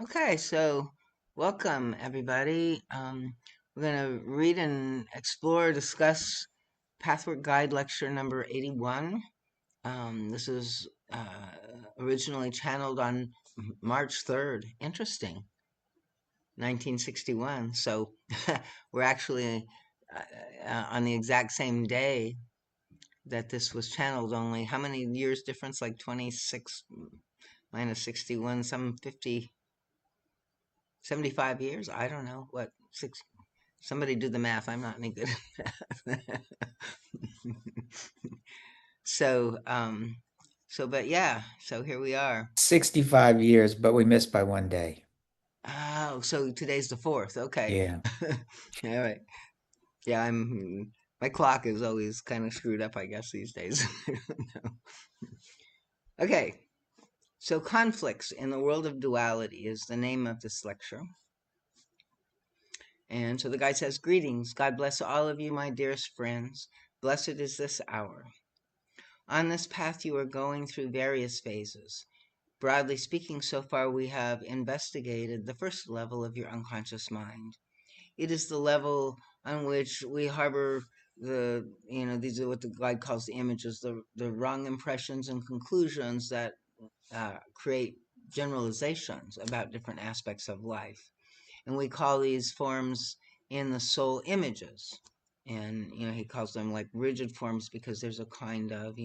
Okay, so welcome everybody. We're going to read and explore, discuss Pathwork Guide Lecture number 81. This is originally channeled on March 3rd. Interesting, 1961. So we're actually on the exact same day that this was channeled, only how many years difference? Like 26 minus 61, some 50, 75 years? I don't know. What, six? Somebody do the math. I'm not any good at math. so, um, but yeah, so here we are. 65 years, but we missed by one day. Oh, so today's the 4th. Okay. Yeah. All right. Yeah, my clock is always kind of screwed up, I guess, these days. I don't know. Okay. So, conflicts in the world of duality is the name of this lecture. And so the guy says, "Greetings. God bless all of you, my dearest friends. Blessed is this hour. On this path, you are going through various phases. Broadly speaking, so far we have investigated the first level of your unconscious mind. It is the level on which we harbor these are what the guide calls the images, the wrong impressions and conclusions that create generalizations about different aspects of life. And we call these forms in the soul images. And, he calls them like rigid forms because there's a kind of,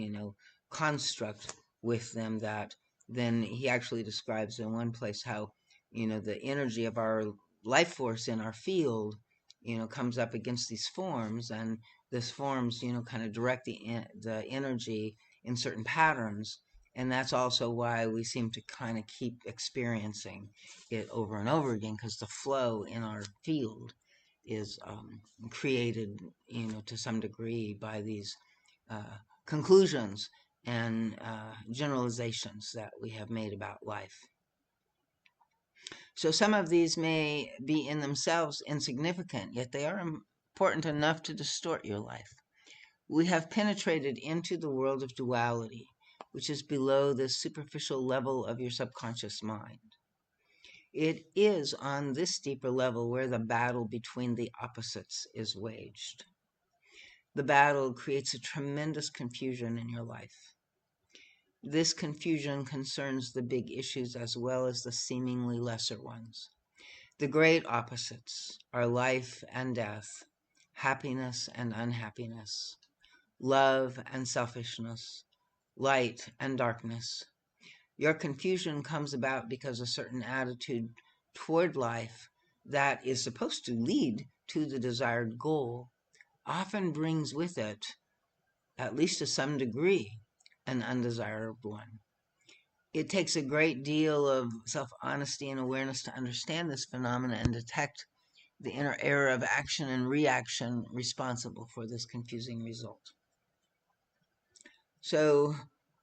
construct with them that then he actually describes in one place how, the energy of our life force in our field, comes up against these forms, and this forms, kind of direct the energy in certain patterns. And that's also why we seem to kind of keep experiencing it over and over again, because the flow in our field is created, to some degree by these conclusions and generalizations that we have made about life. So some of these may be in themselves insignificant, yet they are important enough to distort your life. We have penetrated into the world of duality, which is below the superficial level of your subconscious mind. It is on this deeper level where the battle between the opposites is waged. The battle creates a tremendous confusion in your life. This confusion concerns the big issues as well as the seemingly lesser ones. The great opposites are life and death, happiness and unhappiness, love and selfishness, light and darkness. Your confusion comes about because a certain attitude toward life that is supposed to lead to the desired goal often brings with it, at least to some degree, an undesirable one. It takes a great deal of self honesty and awareness to understand this phenomena and detect the inner error of action and reaction responsible for this confusing result. So,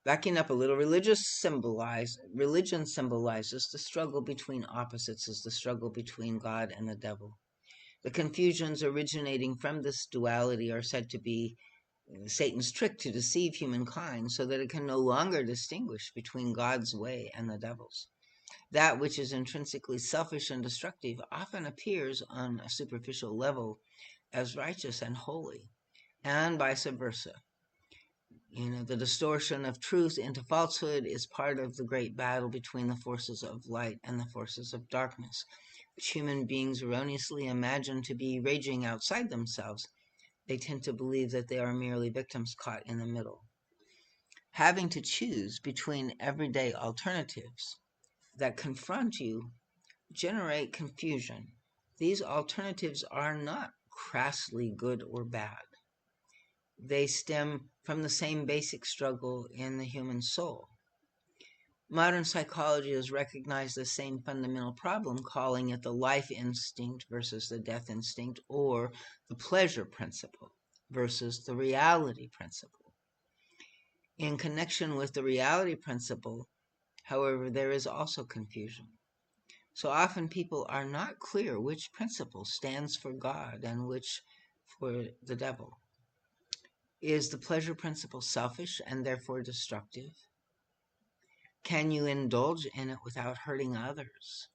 backing up a little, religion symbolizes the struggle between opposites, is the struggle between God and the devil. The confusions originating from this duality are said to be Satan's trick to deceive humankind so that it can no longer distinguish between God's way and the devil's. That which is intrinsically selfish and destructive often appears on a superficial level as righteous and holy, and vice versa. The distortion of truth into falsehood is part of the great battle between the forces of light and the forces of darkness, which human beings erroneously imagine to be raging outside themselves. They tend to believe that they are merely victims caught in the middle. Having to choose between everyday alternatives that confront you generate confusion. These alternatives are not crassly good or bad. They stem from the same basic struggle in the human soul. Modern psychology has recognized the same fundamental problem, calling it the life instinct versus the death instinct, or the pleasure principle versus the reality principle. In connection with the reality principle, however, there is also confusion. So often people are not clear which principle stands for God and which for the devil. Is the pleasure principle selfish and therefore destructive? Can you indulge in it without hurting others?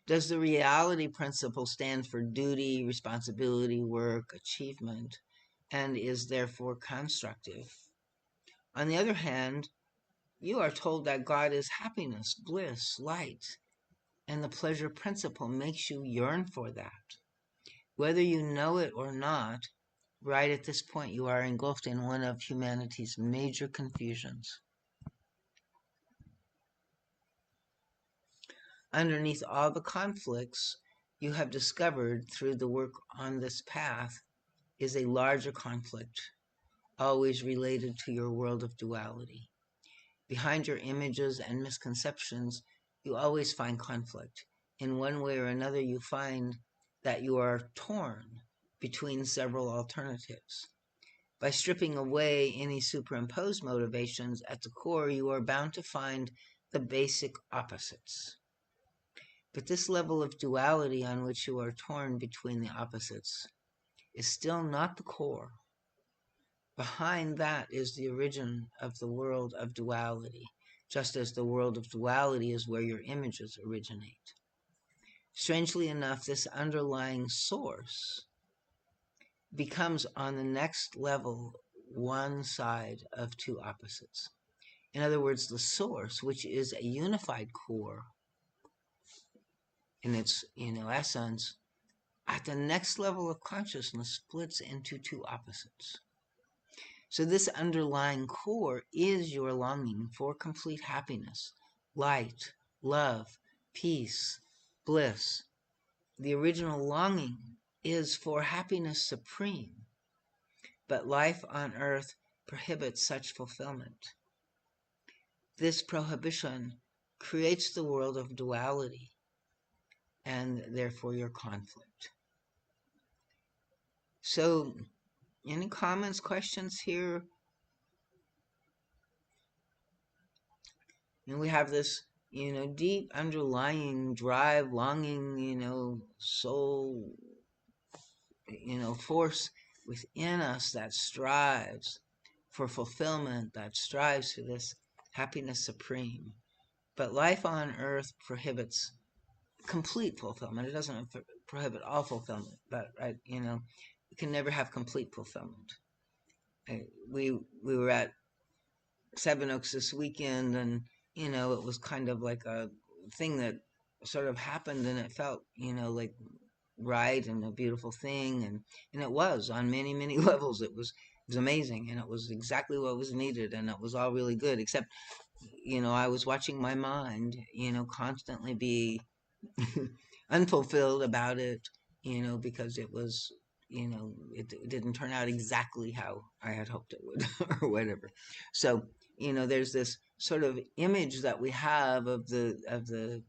Does the reality principle stand for duty, responsibility, work, achievement, and is therefore constructive? On the other hand, you are told that God is happiness, bliss, light, and the pleasure principle makes you yearn for that. Whether you know it or not, right at this point you are engulfed in one of humanity's major confusions. Underneath all the conflicts you have discovered through the work on this path is a larger conflict, always related to your world of duality. Behind your images and misconceptions, you always find conflict. In one way or another, you find that you are torn between several alternatives. By stripping away any superimposed motivations, at the core, you are bound to find the basic opposites. But this level of duality on which you are torn between the opposites is still not the core. Behind that is the origin of the world of duality, just as the world of duality is where your images originate. Strangely enough, this underlying source becomes on the next level one side of two opposites. In other words, the source, which is a unified core in its essence, at the next level of consciousness splits into two opposites. So this underlying core is your longing for complete happiness, light, love, peace, bliss. The original longing is for happiness supreme, but life on earth prohibits such fulfillment. This prohibition creates the world of duality and therefore your conflict. So, any comments, questions here? And we have this, deep underlying drive, longing, soul, force within us that strives for fulfillment, that strives for this happiness supreme. But life on earth prohibits complete fulfillment. It doesn't prohibit all fulfillment, but you can never have complete fulfillment. We were at Seven Oaks this weekend, and it was kind of like a thing that sort of happened, and it felt like right and a beautiful thing, and it was on many levels. It was amazing, and it was exactly what was needed, and it was all really good. Except I was watching my mind constantly be unfulfilled about it, because it was, it didn't turn out exactly how I had hoped it would, or whatever. So, there's this sort of image that we have of the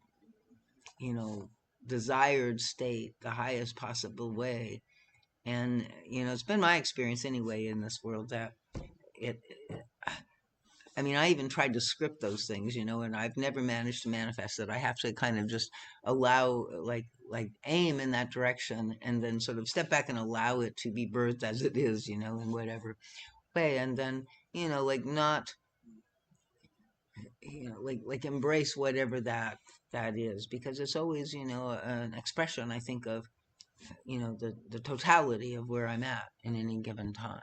desired state, the highest possible way. And, it's been my experience anyway in this world that it, I mean, I even tried to script those things, and I've never managed to manifest it. I have to kind of just allow, like aim in that direction, and then sort of step back and allow it to be birthed as it is, in whatever way, and then, like not, like embrace whatever that is, because it's always, an expression, I think, of, the totality of where I'm at in any given time.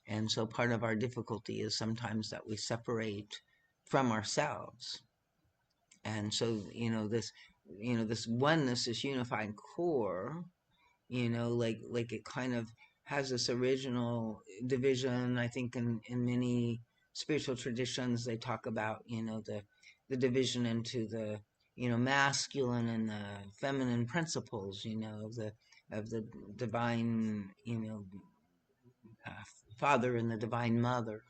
And so part of our difficulty is sometimes that we separate from ourselves. And so, this oneness, this unified core, like it kind of has this original division. I think in many spiritual traditions, they talk about, the division into the, masculine and the feminine principles, of the divine, uh, Father and the Divine Mother,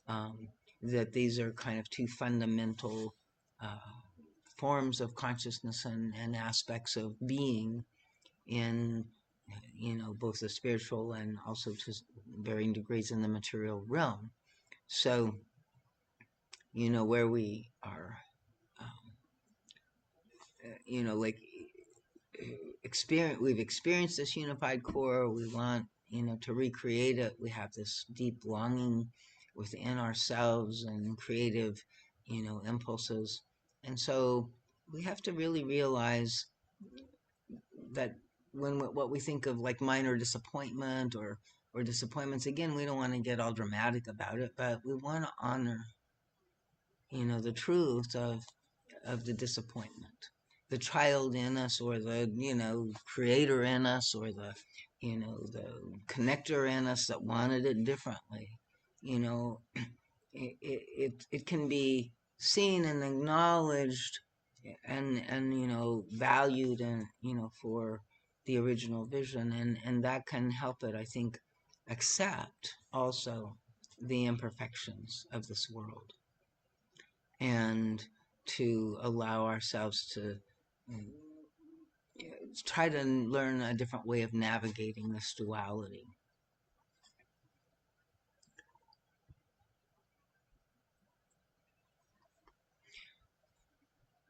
um, that these are kind of two fundamental forms of consciousness and aspects of being in, both the spiritual and also to varying degrees in the material realm. So, where we are, um, like we've experienced this unified core. We want, to recreate it. We have this deep longing within ourselves and creative, impulses. And so we have to really realize that when what we think of like minor disappointment or disappointments, again, we don't want to get all dramatic about it, but we want to honor, the truth of the disappointment, the child in us, or the creator in us, or the connector in us that wanted it differently. You know, it can be seen and acknowledged and valued and for the original vision, and that can help it, I think, accept also the imperfections of this world, and to allow ourselves to mm, try to learn a different way of navigating this duality.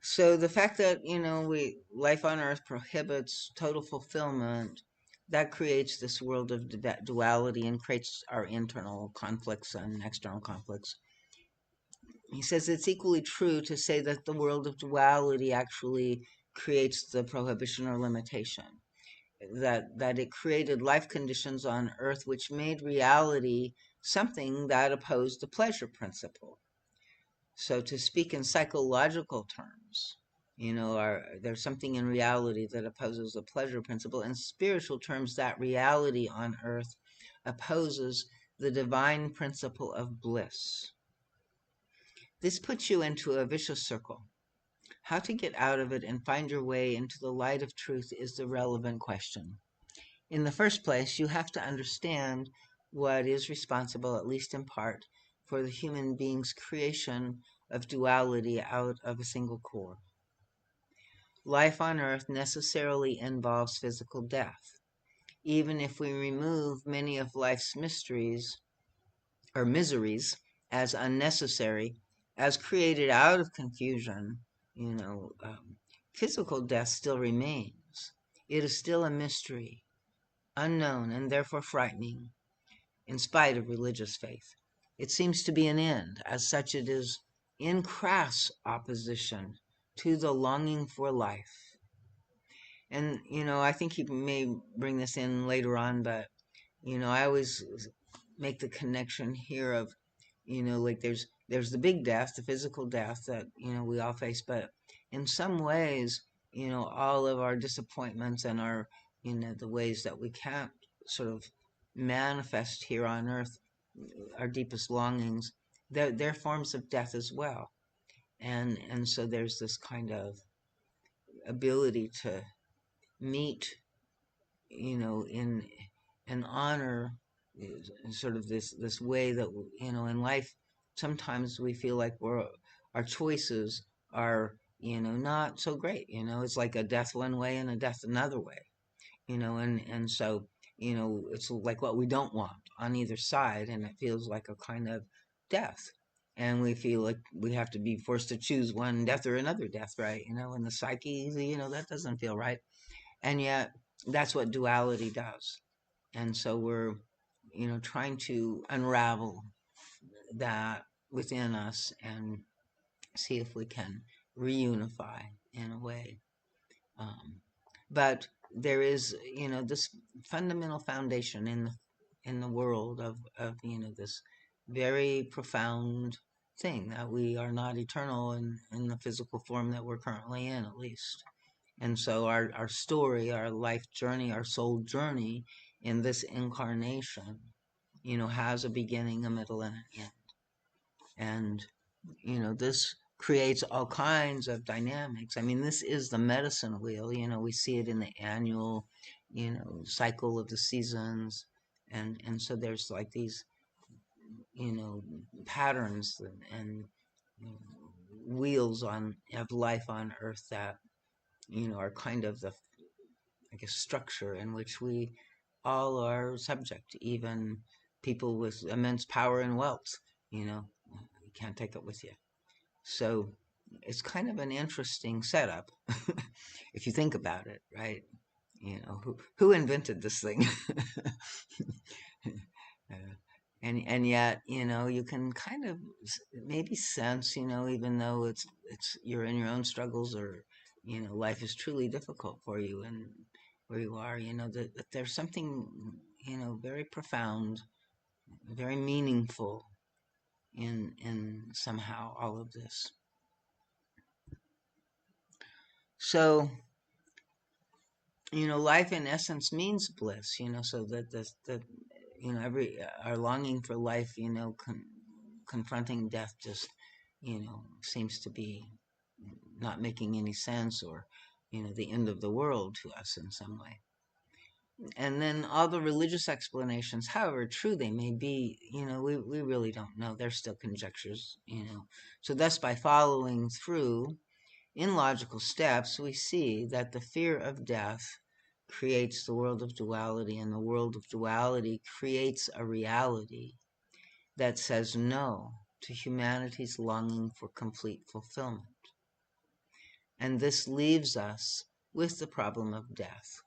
So the fact that we life on Earth prohibits total fulfillment, that creates this world of duality and creates our internal conflicts and external conflicts. He says it's equally true to say that the world of duality actually creates the prohibition or limitation. That it created life conditions on Earth which made reality something that opposed the pleasure principle. So to speak in psychological terms, there's something in reality that opposes the pleasure principle. In spiritual terms, that reality on Earth opposes the divine principle of bliss. This puts you into a vicious circle. How to get out of it and find your way into the light of truth is the relevant question. In the first place, you have to understand what is responsible, at least in part, for the human being's creation of duality out of a single core. Life on Earth necessarily involves physical death. Even if we remove many of life's mysteries or miseries as unnecessary, as created out of confusion, physical death still remains. It is still a mystery, unknown and therefore frightening, in spite of religious faith. It seems to be an end. As such, it is in crass opposition to the longing for life. And, I think he may bring this in later on, but, I always make the connection here of, like there's the big death, the physical death that, we all face, but in some ways, all of our disappointments and our, the ways that we can't sort of manifest here on earth, our deepest longings, they're forms of death as well. And so there's this kind of ability to meet, in and honor sort of this way that in life sometimes we feel like our choices are not so great. It's like a death one way and a death another way. And so it's like what we don't want on either side, and it feels like a kind of death, and we feel like we have to be forced to choose one death or another death, right? In the psyche, that doesn't feel right, and yet that's what duality does. And so we're trying to unravel that within us and see if we can reunify in a way. But there is this fundamental foundation in the world of this very profound thing, that we are not eternal in the physical form that we're currently in, at least. And so our story, our life journey, our soul journey in this incarnation, has a beginning, a middle, and an end. And, this creates all kinds of dynamics. I mean, this is the medicine wheel. We see it in the annual, cycle of the seasons. And so there's like these, patterns and wheels of life on earth that, are kind of the, I guess, structure in which we all are subject, even people with immense power and wealth. You can't take it with you. So it's kind of an interesting setup if you think about it, right? Who invented this thing? And yet, you can kind of maybe sense, even though it's you're in your own struggles, or life is truly difficult for you and where you are, that there's something, very profound, very meaningful in somehow all of this. So, life in essence means bliss, so that every our longing for life, confronting death just, seems to be not making any sense, or, the end of the world to us in some way. And then all the religious explanations, however true they may be, we really don't know. They're still conjectures. So thus, by following through in logical steps, we see that the fear of death creates the world of duality, and the world of duality creates a reality that says no to humanity's longing for complete fulfillment. And this leaves us with the problem of death.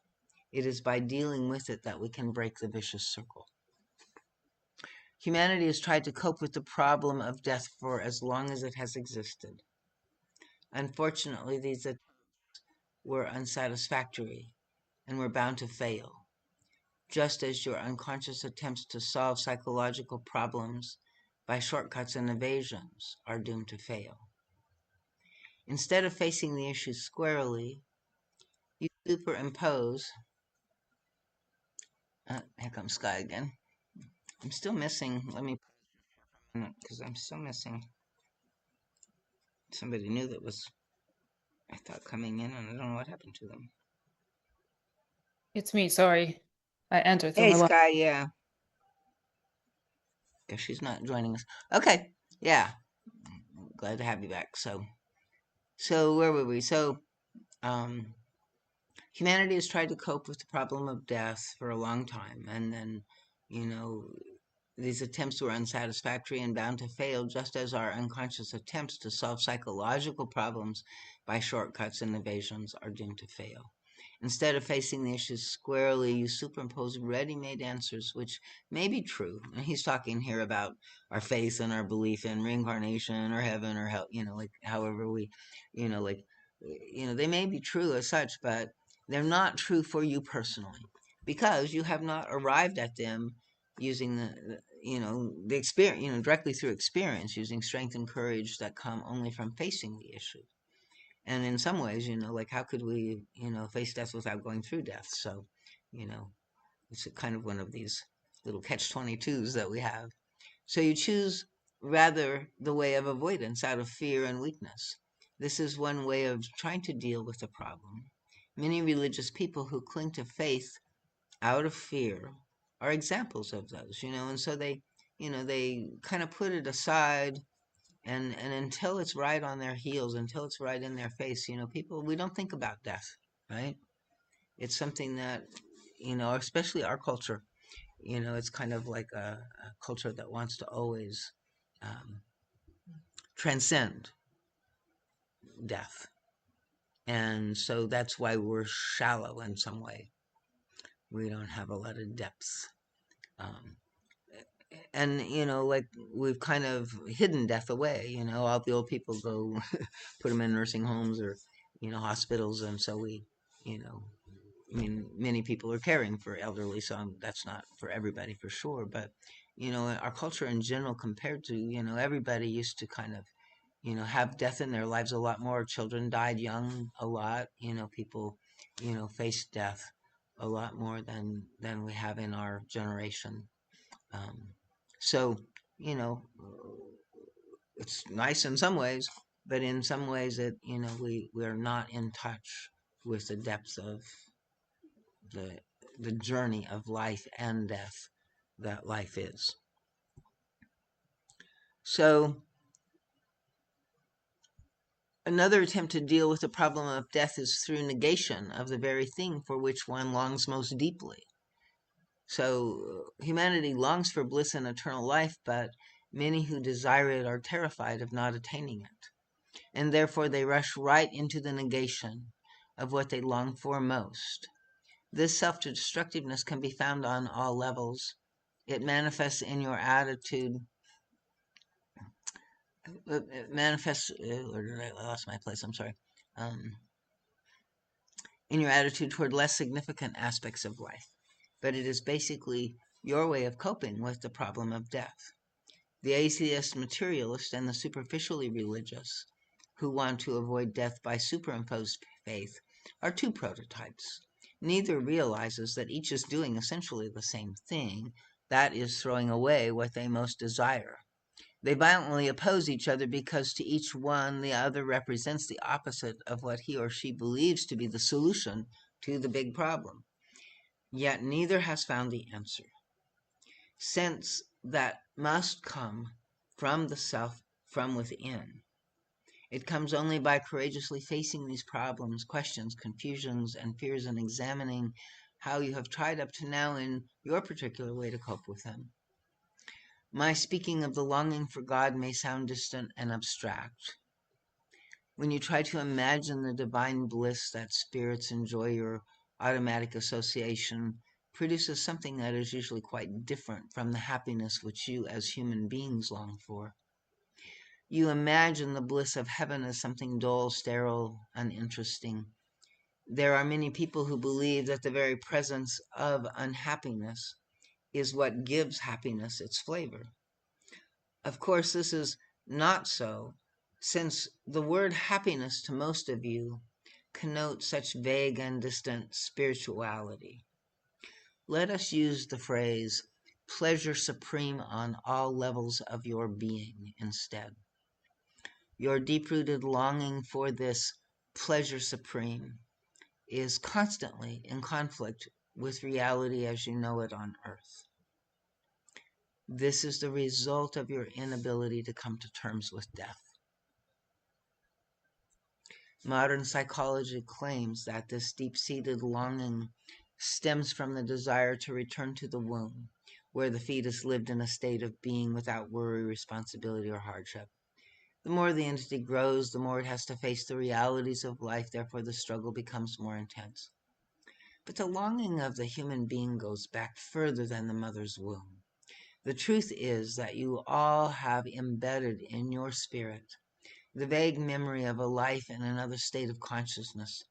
It is by dealing with it that we can break the vicious circle. Humanity has tried to cope with the problem of death for as long as it has existed. Unfortunately, these attempts were unsatisfactory and were bound to fail, just as your unconscious attempts to solve psychological problems by shortcuts and evasions are doomed to fail. Instead of facing the issue squarely, you superimpose. Here comes Sky again. I'm still missing. Let me, because I'm still missing somebody new that was, I thought, coming in, and I don't know what happened to them. It's me, sorry. I entered through Hey, my window. Sky, yeah. Guess she's not joining us. Okay, yeah. Glad to have you back. So where were we? So, um, humanity has tried to cope with the problem of death for a long time, and then, you know, these attempts were unsatisfactory and bound to fail, just as our unconscious attempts to solve psychological problems by shortcuts and evasions are doomed to fail. Instead of facing the issues squarely, you superimpose ready-made answers, which may be true. And he's talking here about our faith and our belief in reincarnation or heaven or hell, like however we, like, they may be true as such, but they're not true for you personally, because you have not arrived at them using the experience, directly through experience, using strength and courage that come only from facing the issue. And in some ways, like, how could we, face death without going through death? So, you know, it's a kind of one of these little catch-22s that we have. So you choose rather the way of avoidance out of fear and weakness. This is one way of trying to deal with the problem. Many religious people who cling to faith out of fear are examples of those, and so they kind of put it aside, and until it's right on their heels, until it's right in their face, people, we don't think about death, right? It's something that, especially our culture, it's kind of like a culture that wants to always um, transcend death. And so that's why we're shallow in some way. We don't have a lot of depth. Um, and like, we've kind of hidden death away. All the old people go put them in nursing homes or hospitals, and so we, you know I mean, many people are caring for elderly, so that's not for everybody for sure, but our culture in general, compared to everybody used to kind of have death in their lives a lot more. Children died young a lot. People faced death a lot more than we have in our generation. um, so, you know, it's nice in some ways, but in some ways it, we're not in touch with the depth of the the journey of life and death that life is. So another attempt to deal with the problem of death is through negation of the very thing for which one longs most deeply. So humanity longs for bliss and eternal life, but many who desire it are terrified of not attaining it, and therefore they rush right into the negation of what they long for most. This self-destructiveness can be found on all levels. It manifests in your attitude. It manifests. Where did I lost my place? I'm sorry. in your attitude toward less significant aspects of life, but it is basically your way of coping with the problem of death. The atheist materialist and the superficially religious, who want to avoid death by superimposed faith, are two prototypes. Neither realizes that each is doing essentially the same thing, that is, throwing away what they most desire. They violently oppose each other because to each one the other represents the opposite of what he or she believes to be the solution to the big problem. Yet neither has found the answer. Sense that must come from the self, from within. It comes only by courageously facing these problems, questions, confusions, and fears, and examining how you have tried up to now in your particular way to cope with them. My speaking of the longing for God may sound distant and abstract. When you try to imagine the divine bliss that spirits enjoy, your automatic association produces something that is usually quite different from the happiness which you as human beings long for. You imagine the bliss of heaven as something dull, sterile, uninteresting. There are many people who believe that the very presence of unhappiness is what gives happiness its flavor. Of course, this is not so, since the word happiness to most of you connotes such vague and distant spirituality. Let us use the phrase pleasure supreme on all levels of your being instead. Your deep-rooted longing for this pleasure supreme is constantly in conflict with reality as you know it on earth. This is the result of your inability to come to terms with death. Modern psychology claims that this deep-seated longing stems from the desire to return to the womb, where the fetus lived in a state of being without worry, responsibility, or hardship. The more the entity grows, the more it has to face the realities of life, therefore the struggle becomes more intense. But the longing of the human being goes back further than the mother's womb. The truth is that you all have embedded in your spirit the vague memory of a life in another state of consciousness,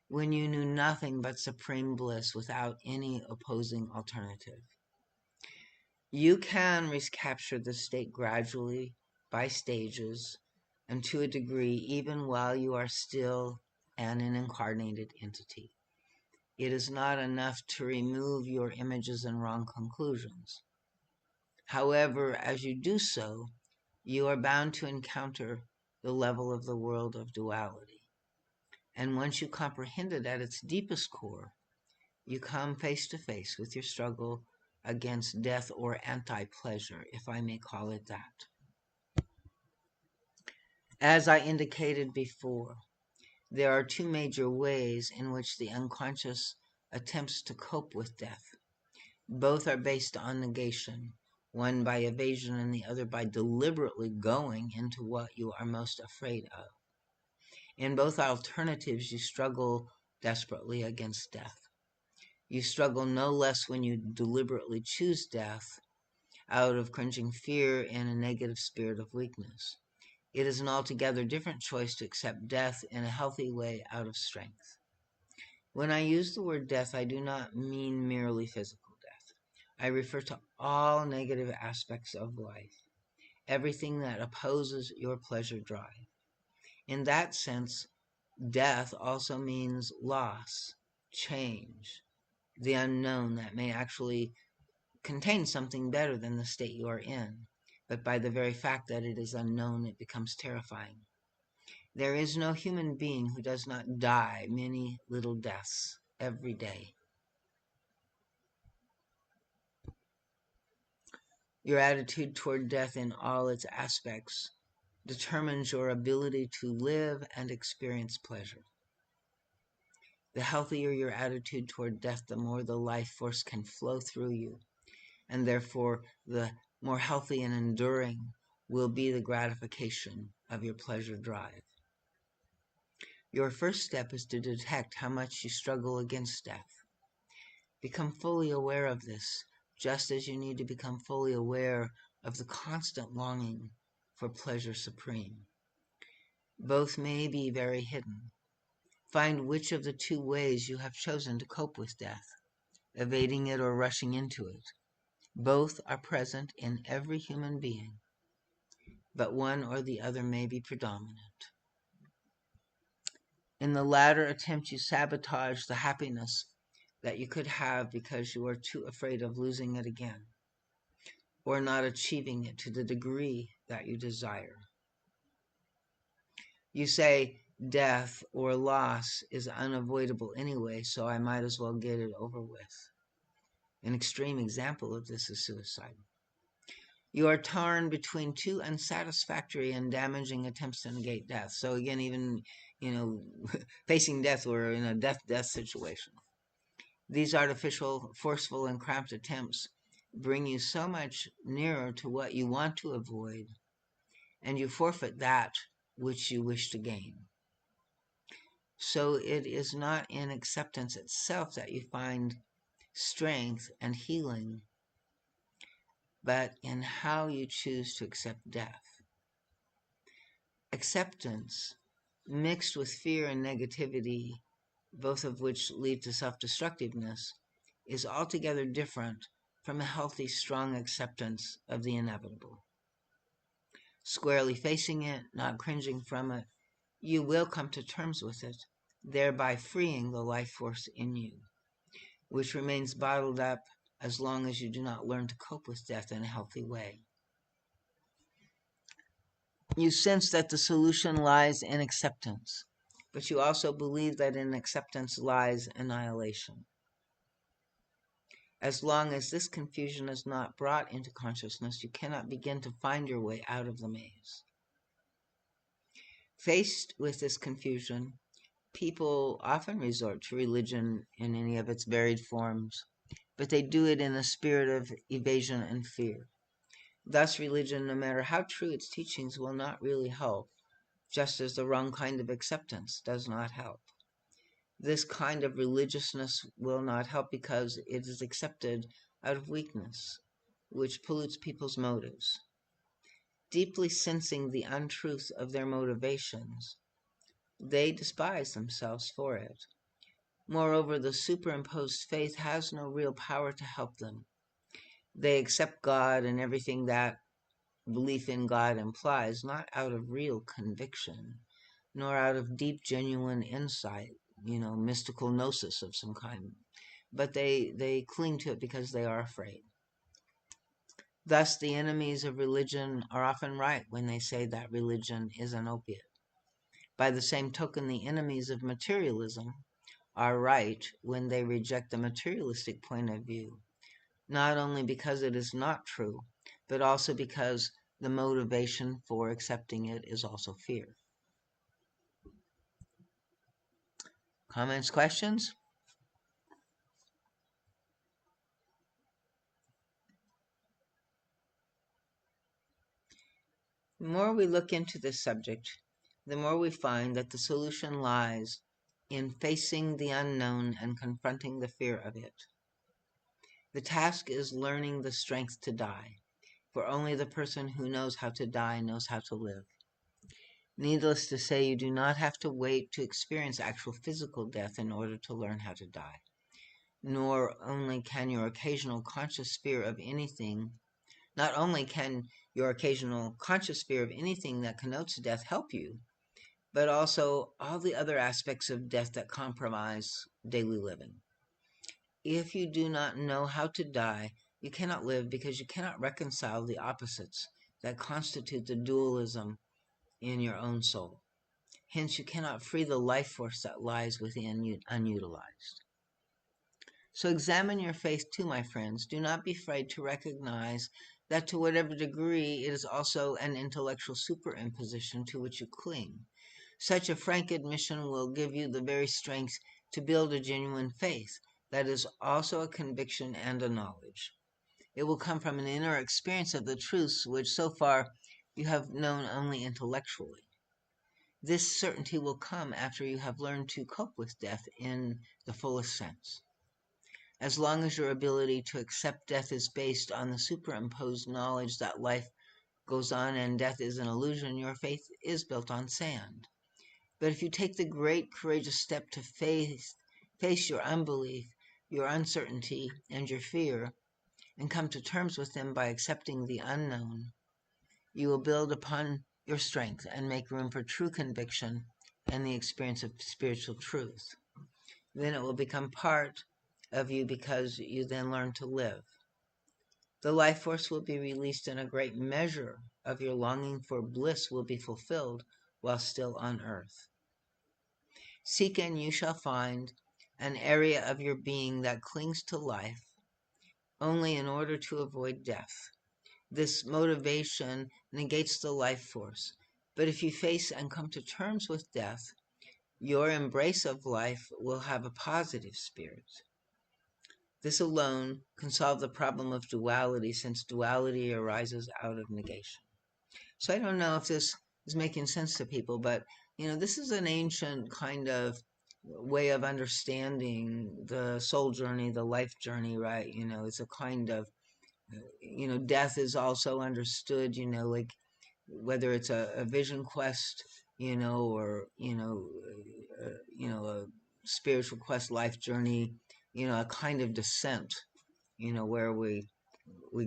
when you knew nothing but supreme bliss without any opposing alternative. You can recapture this state gradually, by stages, and to a degree, even while you are still an incarnated entity. It is not enough to remove your images and wrong conclusions. However, as you do so, you are bound to encounter the level of the world of duality. And once you comprehend it at its deepest core, you come face to face with your struggle against death or anti-pleasure, if I may call it that. As I indicated before, there are two major ways in which the unconscious attempts to cope with death. Both are based on negation, one by evasion and the other by deliberately going into what you are most afraid of. In both alternatives, you struggle desperately against death. You struggle no less when you deliberately choose death out of cringing fear and a negative spirit of weakness. It is an altogether different choice to accept death in a healthy way out of strength. When I use the word death, I do not mean merely physical death. I refer to all negative aspects of life, everything that opposes your pleasure drive. In that sense, death also means loss, change, the unknown that may actually contain something better than the state you are in, but by the very fact that it is unknown, it becomes terrifying. There is no human being who does not die many little deaths every day. Your attitude toward death in all its aspects determines your ability to live and experience pleasure. The healthier your attitude toward death, the more the life force can flow through you, and therefore the more healthy and enduring will be the gratification of your pleasure drive. Your first step is to detect how much you struggle against death. Become fully aware of this, just as you need to become fully aware of the constant longing for pleasure supreme. Both may be very hidden. Find which of the two ways you have chosen to cope with death, evading it or rushing into it. Both are present in every human being, but one or the other may be predominant. In the latter attempt, you sabotage the happiness that you could have because you are too afraid of losing it again, or not achieving it to the degree that you desire. You say death or loss is unavoidable anyway, so I might as well get it over with. An extreme example of this is suicide. You are torn between two unsatisfactory and damaging attempts to negate death. So again, even, facing death, we're in a death situation. These artificial, forceful, and cramped attempts bring you so much nearer to what you want to avoid, and you forfeit that which you wish to gain. So it is not in acceptance itself that you find strength and healing, but in how you choose to accept death. Acceptance, mixed with fear and negativity, both of which lead to self-destructiveness, is altogether different from a healthy, strong acceptance of the inevitable. Squarely facing it, not cringing from it, you will come to terms with it, thereby freeing the life force in you, which remains bottled up as long as you do not learn to cope with death in a healthy way. You sense that the solution lies in acceptance, but you also believe that in acceptance lies annihilation. As long as this confusion is not brought into consciousness, you cannot begin to find your way out of the maze. Faced with this confusion, people often resort to religion in any of its varied forms, but they do it in a spirit of evasion and fear. Thus, religion, no matter how true its teachings, will not really help, just as the wrong kind of acceptance does not help. This kind of religiousness will not help because it is accepted out of weakness, which pollutes people's motives. Deeply sensing the untruth of their motivations, they despise themselves for it. Moreover, the superimposed faith has no real power to help them. They accept God and everything that belief in God implies, not out of real conviction, nor out of deep, genuine insight, mystical gnosis of some kind. But they cling to it because they are afraid. Thus, the enemies of religion are often right when they say that religion is an opiate. By the same token, the enemies of materialism are right when they reject the materialistic point of view, not only because it is not true, but also because the motivation for accepting it is also fear. Comments, questions? The more we look into this subject, the more we find that the solution lies in facing the unknown and confronting the fear of it. The task is learning the strength to die, for only the person who knows how to die knows how to live. Needless to say, you do not have to wait to experience actual physical death in order to learn how to die. Nor only can your occasional conscious fear of anything Not only can your occasional conscious fear of anything that connotes death help you, but also all the other aspects of death that compromise daily living. If you do not know how to die, you cannot live because you cannot reconcile the opposites that constitute the dualism in your own soul. Hence, you cannot free the life force that lies within you unutilized. So examine your faith too, my friends. Do not be afraid to recognize that to whatever degree it is also an intellectual superimposition to which you cling. Such a frank admission will give you the very strength to build a genuine faith that is also a conviction and a knowledge. It will come from an inner experience of the truths which so far you have known only intellectually. This certainty will come after you have learned to cope with death in the fullest sense. As long as your ability to accept death is based on the superimposed knowledge that life goes on and death is an illusion, your faith is built on sand. But if you take the great courageous step to face your unbelief, your uncertainty, and your fear, and come to terms with them by accepting the unknown, you will build upon your strength and make room for true conviction and the experience of spiritual truth. Then it will become part of you because you then learn to live. The life force will be released and a great measure of your longing for bliss will be fulfilled while still on earth. Seek and you shall find an area of your being that clings to life only in order to avoid death. This motivation negates the life force. But if you face and come to terms with death, your embrace of life will have a positive spirit. This alone can solve the problem of duality, since duality arises out of negation. So I don't know if this is making sense to people, but this is an ancient kind of way of understanding the soul journey, the life journey, right? It's a kind of, death is also understood, like whether it's a vision quest, or a spiritual quest, life journey, a kind of descent, where we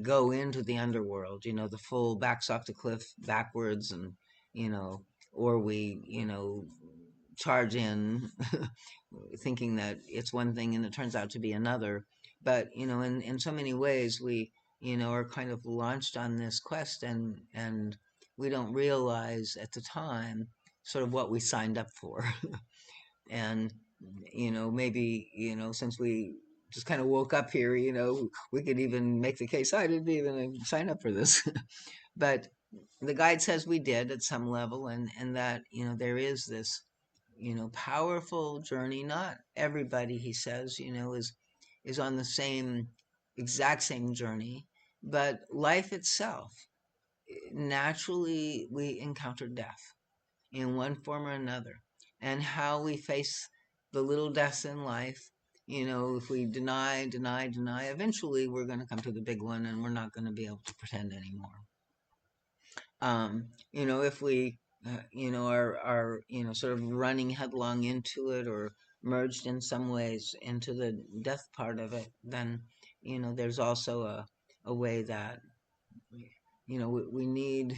go into the underworld, the full backs off the cliff backwards, and or we charge in thinking that it's one thing and it turns out to be another. But in so many ways we are kind of launched on this quest, and we don't realize at the time sort of what we signed up for. And maybe since we just kind of woke up here, we could even make the case I didn't even sign up for this. But the guide says we did at some level, and that there is this powerful journey. Not everybody, he says, is on the exact same journey, but life itself, naturally we encounter death in one form or another. And how we face the little deaths in life, if we deny, eventually we're going to come to the big one, and we're not going to be able to pretend anymore. If we, are sort of running headlong into it, or merged in some ways into the death part of it, then, there's also a way that, we need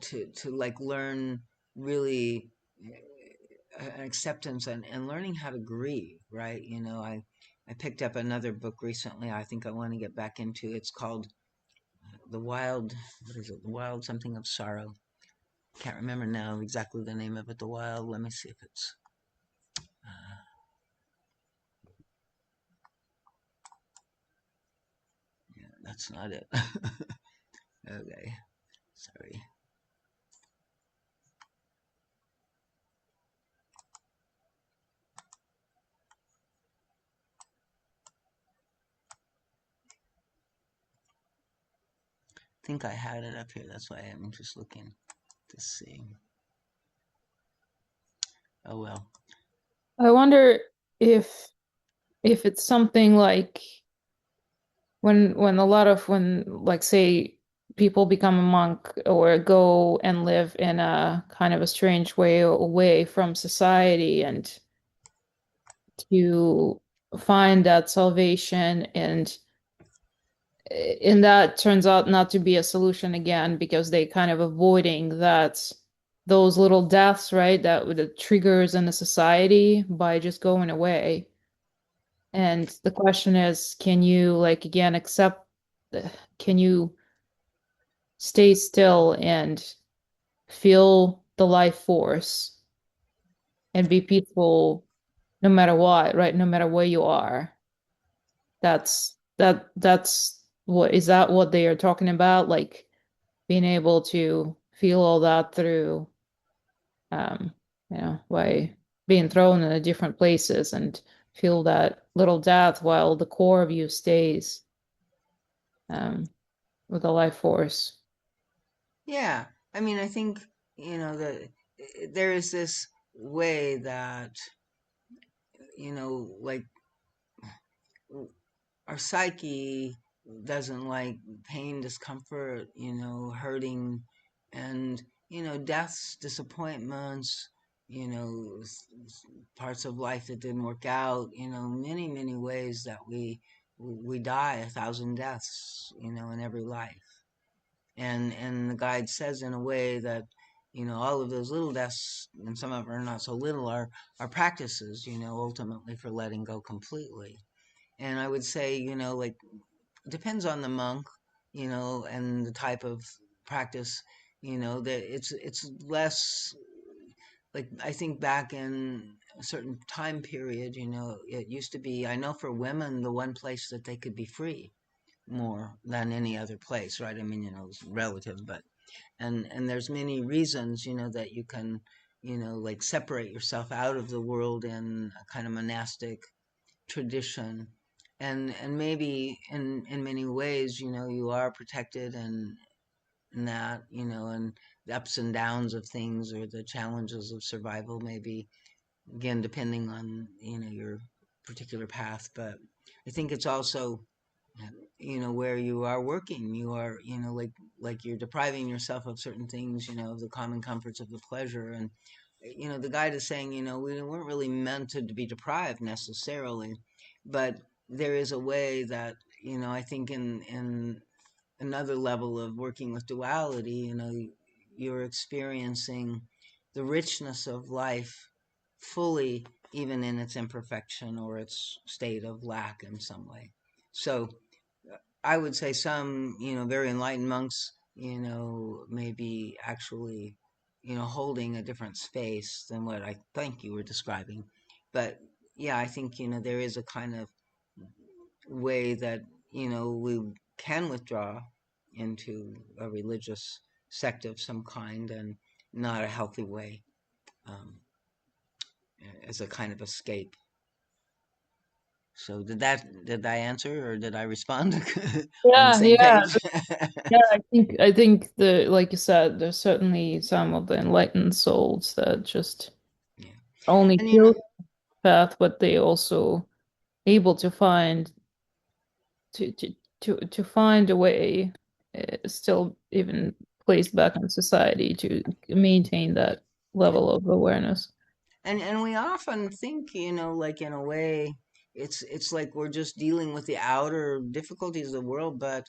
to like learn really acceptance, and learning how to grieve, right? I picked up another book recently I think I want to get back into. It's called The Wild, what is it? The Wild something of Sorrow. Can't remember now exactly the name of it. The Wild, let me see if it's yeah, that's not it. Okay, sorry. I think I had it up here, that's why I'm just looking to see. Oh well. I wonder if it's something like when like say people become a monk or go and live in a kind of a strange way away from society, and to find that salvation, and that turns out not to be a solution again, because they kind of avoiding those little deaths, right? That with the triggers in the society by just going away. And the question is, can you like again accept, can you stay still and feel the life force and be peaceful no matter what, right? No matter where you are. That's what is that what they are talking about? Like being able to feel all that through um, by being thrown in different places, and feel that little death while the core of you stays um with the life force. Yeah, I mean, I think that there is this way that like our psyche doesn't like pain, discomfort, hurting, and deaths, disappointments, parts of life that didn't work out, many, many ways that we die 1,000 deaths, in every life. And the guide says in a way that, all of those little deaths, and some of them are not so little, are practices, ultimately for letting go completely. And I would say, like, it depends on the monk, and the type of practice, that it's less like, I think back in a certain time period, it used to be, I know for women, the one place that they could be free more than any other place, right? I mean, it's relative, but and there's many reasons, that you can, like, separate yourself out of the world in a kind of monastic tradition, and maybe in many ways, you are protected, and that, and the ups and downs of things, or the challenges of survival, maybe, again, depending on, your particular path. But I think it's also, where you are working, you are, like you're depriving yourself of certain things, of the common comforts of the pleasure. And the guide is saying, we weren't really meant to be deprived necessarily, but there is a way that, I think, in another level of working with duality, you're experiencing the richness of life fully, even in its imperfection or its state of lack in some way. So I would say some, very enlightened monks, may be actually, holding a different space than what I think you were describing. But yeah, I think, there is a kind of way that, we can withdraw into a religious sect of some kind, and not a healthy way, um, as a kind of escape. So did I answer, or did I respond? On the Yeah, same yeah, page? yeah. I think the like you said, there's certainly some of the enlightened souls that just Yeah. only And feel the path, but they also able to find to to to find a way, still even placed back in society to maintain that yeah. level of awareness. And we often think, like, in a way, it's like we're just dealing with the outer difficulties of the world, but,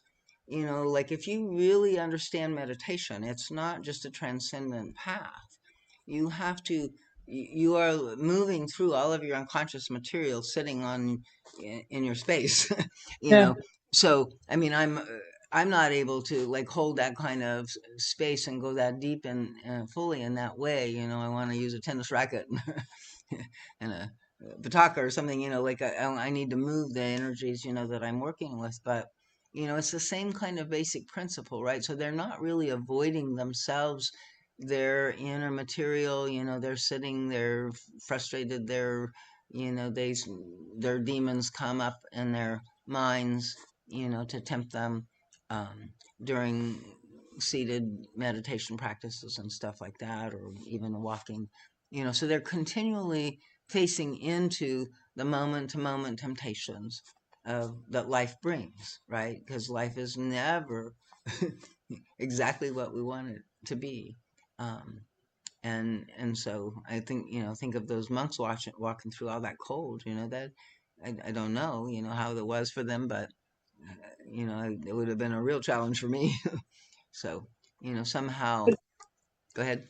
like, if you really understand meditation, it's not just a transcendent path. You have to, you are moving through all of your unconscious material sitting on, in your space, you Yeah. know. So, I mean, I'm not able to, like, hold that kind of space and go that deep and, fully in that way. I want to use a tennis racket and a bataka or something. Like, I need to move the energies, that I'm working with. But, it's the same kind of basic principle, right? So they're not really avoiding themselves, their inner material. They're sitting, they're frustrated, they're, their demons come up in their minds, to tempt them, um, during seated meditation practices and stuff like that, or even walking. So they're continually facing into the moment to moment temptations of that life brings, right? Because life is never exactly what we want it to be. Um, and so I think, think of those monks walking through all that cold, that I don't know, how it was for them, but, it would have been a real challenge for me. So, somehow, go ahead.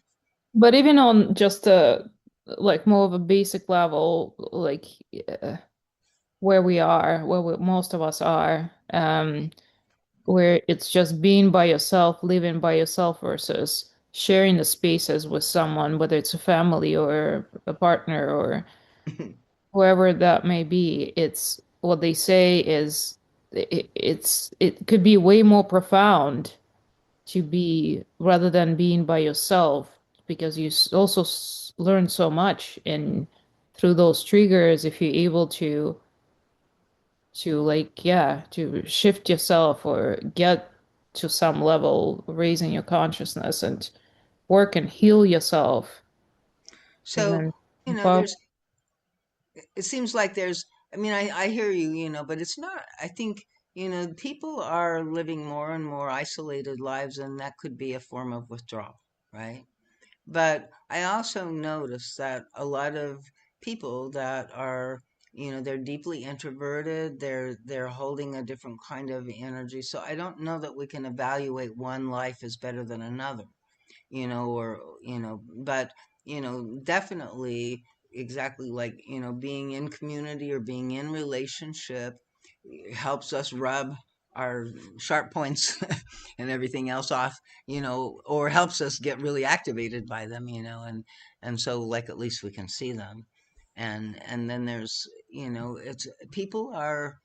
But even on just a like more of a basic level, like where we are, most of us are, where it's just being by yourself, living by yourself versus sharing the spaces with someone, whether it's a family or a partner or whoever that may be. It's what they say is it could be way more profound to be rather than being by yourself because you also learn so much in through those triggers if you're able to like yeah to shift yourself or get to some level raising your consciousness and work and heal yourself So, even but there's, it seems like there's, I mean, I hear you, but it's not, I think, people are living more and more isolated lives, and that could be a form of withdrawal, right? But I also notice that a lot of people that are, they're deeply introverted, they're holding a different kind of energy. So I don't know that we can evaluate one life as better than another, or, but, definitely exactly like, being in community or being in relationship helps us rub our sharp points and everything else off, or helps us get really activated by them, and so like at least we can see them. And then there's, it's people are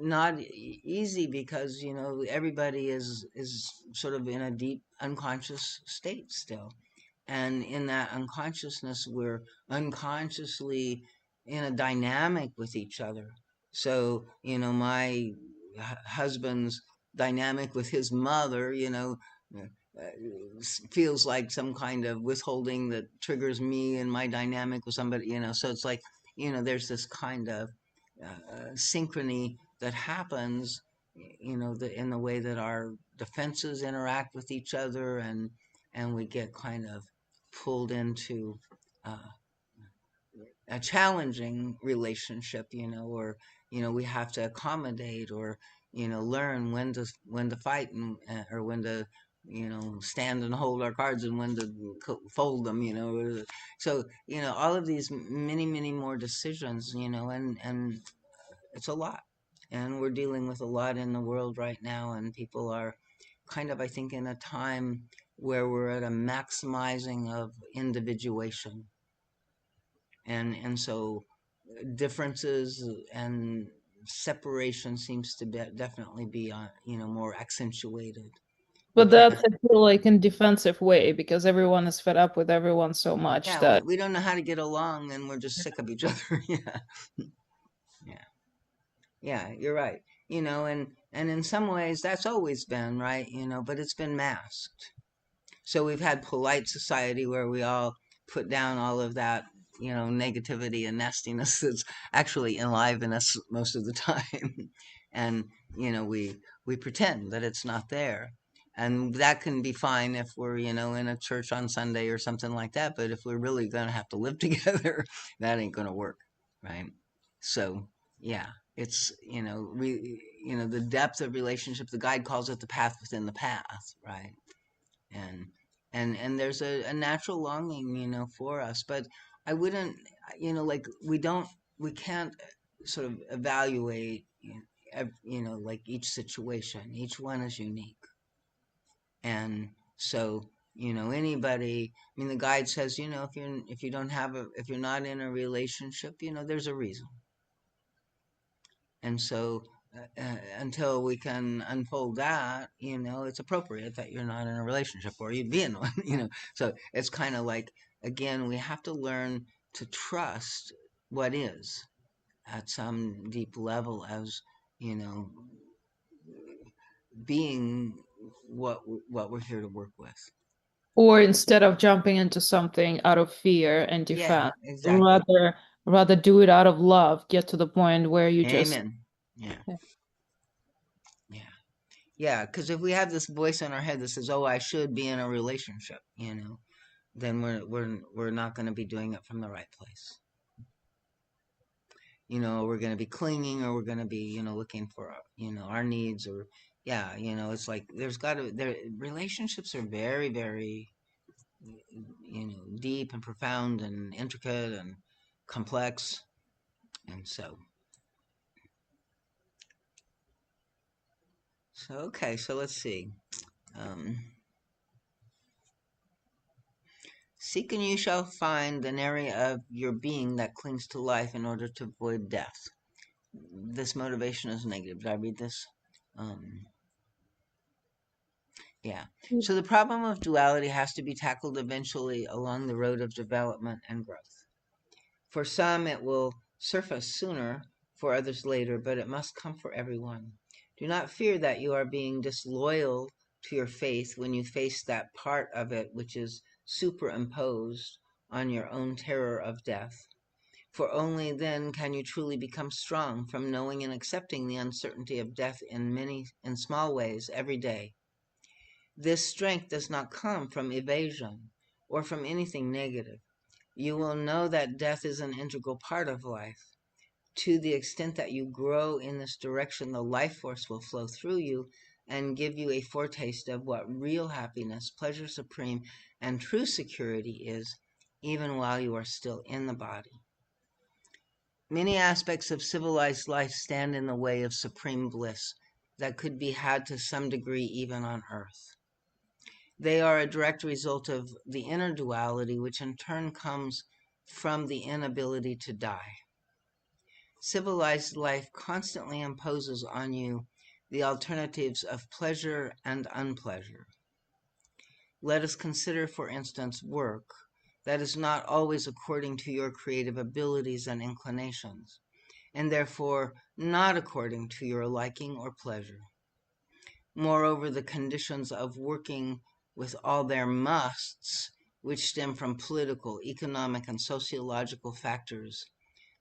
not easy because, everybody is sort of in a deep unconscious state still, and in that unconsciousness we're unconsciously in a dynamic with each other. So, my husband's dynamic with his mother, feels like some kind of withholding that triggers me and my dynamic with somebody, so it's like, there's this kind of synchrony that happens, in the way that our defenses interact with each other, and we get kind of pulled into uh, a challenging relationship, or we have to accommodate, or learn when to fight, and or when to stand and hold our cards, and when to fold them, so all of these many more decisions, and it's a lot, and we're dealing with a lot in the world right now, and people are kind of, I think, in a time where we're at a maximizing of individuation, and so differences and separation seems to definitely be more accentuated. We But can't. that's, I feel like, in defensive way because everyone is fed up with everyone so much Yeah, we, that we don't know how to get along, and we're just sick of each other. Yeah, yeah, yeah, you're right. And in some ways that's always been right, but it's been masked. So we've had polite society where we all put down all of that, negativity and nastiness that's actually alive in us most of the time. And, we pretend that it's not there. And that can be fine if we're, in a church on Sunday or something like that. But if we're really going to have to live together, that ain't going to work. Right. So, yeah, it's, the depth of relationship, the guide calls it the path within the path. Right. and and there's a natural longing, for us, but I wouldn't, like we can't sort of evaluate, like each situation, each one is unique. And so, anybody, I mean, the guide says, if you don't have a, if you're not in a relationship, there's a reason. And so, until we can unfold that, it's appropriate that you're not in a relationship, or you'd be in one, So it's kind of like, again, we have to learn to trust what is at some deep level as, you know, being what we're here to work with. or instead of jumping into something out of fear and Yeah, defense, exactly. rather do it out of love, get to the point where you just Amen. Yeah, yeah. Yeah, because if we have this voice in our head that says, "Oh, I should be in a relationship," then we're not going to be doing it from the right place. We're going to be clinging, or we're going to be, looking for, our needs, or yeah, it's like there relationships are very, very, deep and profound and intricate and complex, and so okay, so let's see. Um, Seek and you shall find an area of your being that clings to life in order to avoid death. This motivation is negative. Did I read this? Um, yeah. So the problem of duality has to be tackled eventually along the road of development and growth. For some, it will surface sooner, for others later, but it must come for everyone. Do not fear that you are being disloyal to your faith when you face that part of it which is superimposed on your own terror of death. For only then can you truly become strong from knowing and accepting the uncertainty of death in small ways every day. This strength does not come from evasion or from anything negative. You will know that death is an integral part of life. To the extent that you grow in this direction, the life force will flow through you and give you a foretaste of what real happiness, pleasure supreme, and true security is, even while you are still in the body. Many aspects of civilized life stand in the way of supreme bliss that could be had to some degree even on earth. They are a direct result of the inner duality, which in turn comes from the inability to die. Civilized life constantly imposes on you the alternatives of pleasure and unpleasure. Let us consider, for instance, work that is not always according to your creative abilities and inclinations, and therefore not according to your liking or pleasure. Moreover, the conditions of working with all their musts, which stem from political, economic, and sociological factors,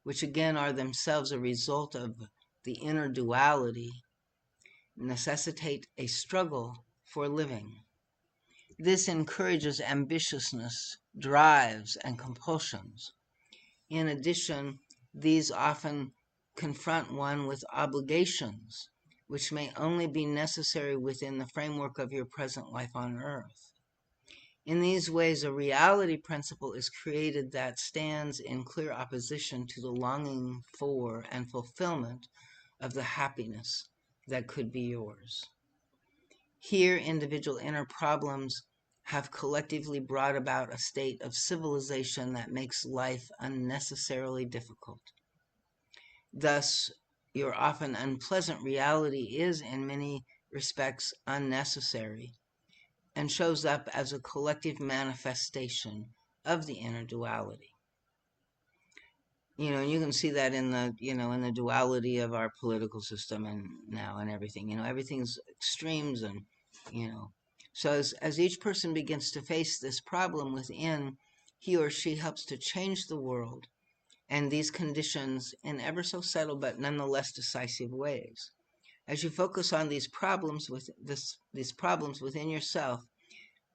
which again are themselves a result of the inner duality, necessitate a struggle for living. This encourages ambitiousness, drives, and compulsions. In addition, these often confront one with obligations, which may only be necessary within the framework of your present life on earth. In these ways, a reality principle is created that stands in clear opposition to the longing for and fulfillment of the happiness that could be yours. Here, individual inner problems have collectively brought about a state of civilization that makes life unnecessarily difficult. Thus, your often unpleasant reality is, in many respects, unnecessary and shows up as a collective manifestation of the inner duality. And you can see that in the duality of our political system and now and everything. Everything's extremes and. So as each person begins to face this problem within, he or she helps to change the world and these conditions in ever so subtle but nonetheless decisive ways. As you focus on these problems within yourself,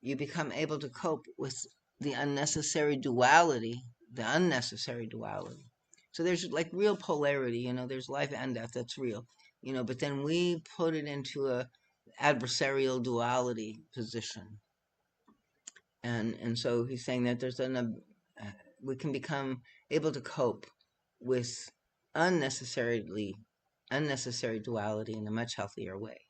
you become able to cope with the unnecessary duality. So there's like real polarity, there's life and death, that's real, but then we put it into a adversarial duality position. And so he's saying that we can become able to cope with unnecessary duality in a much healthier way.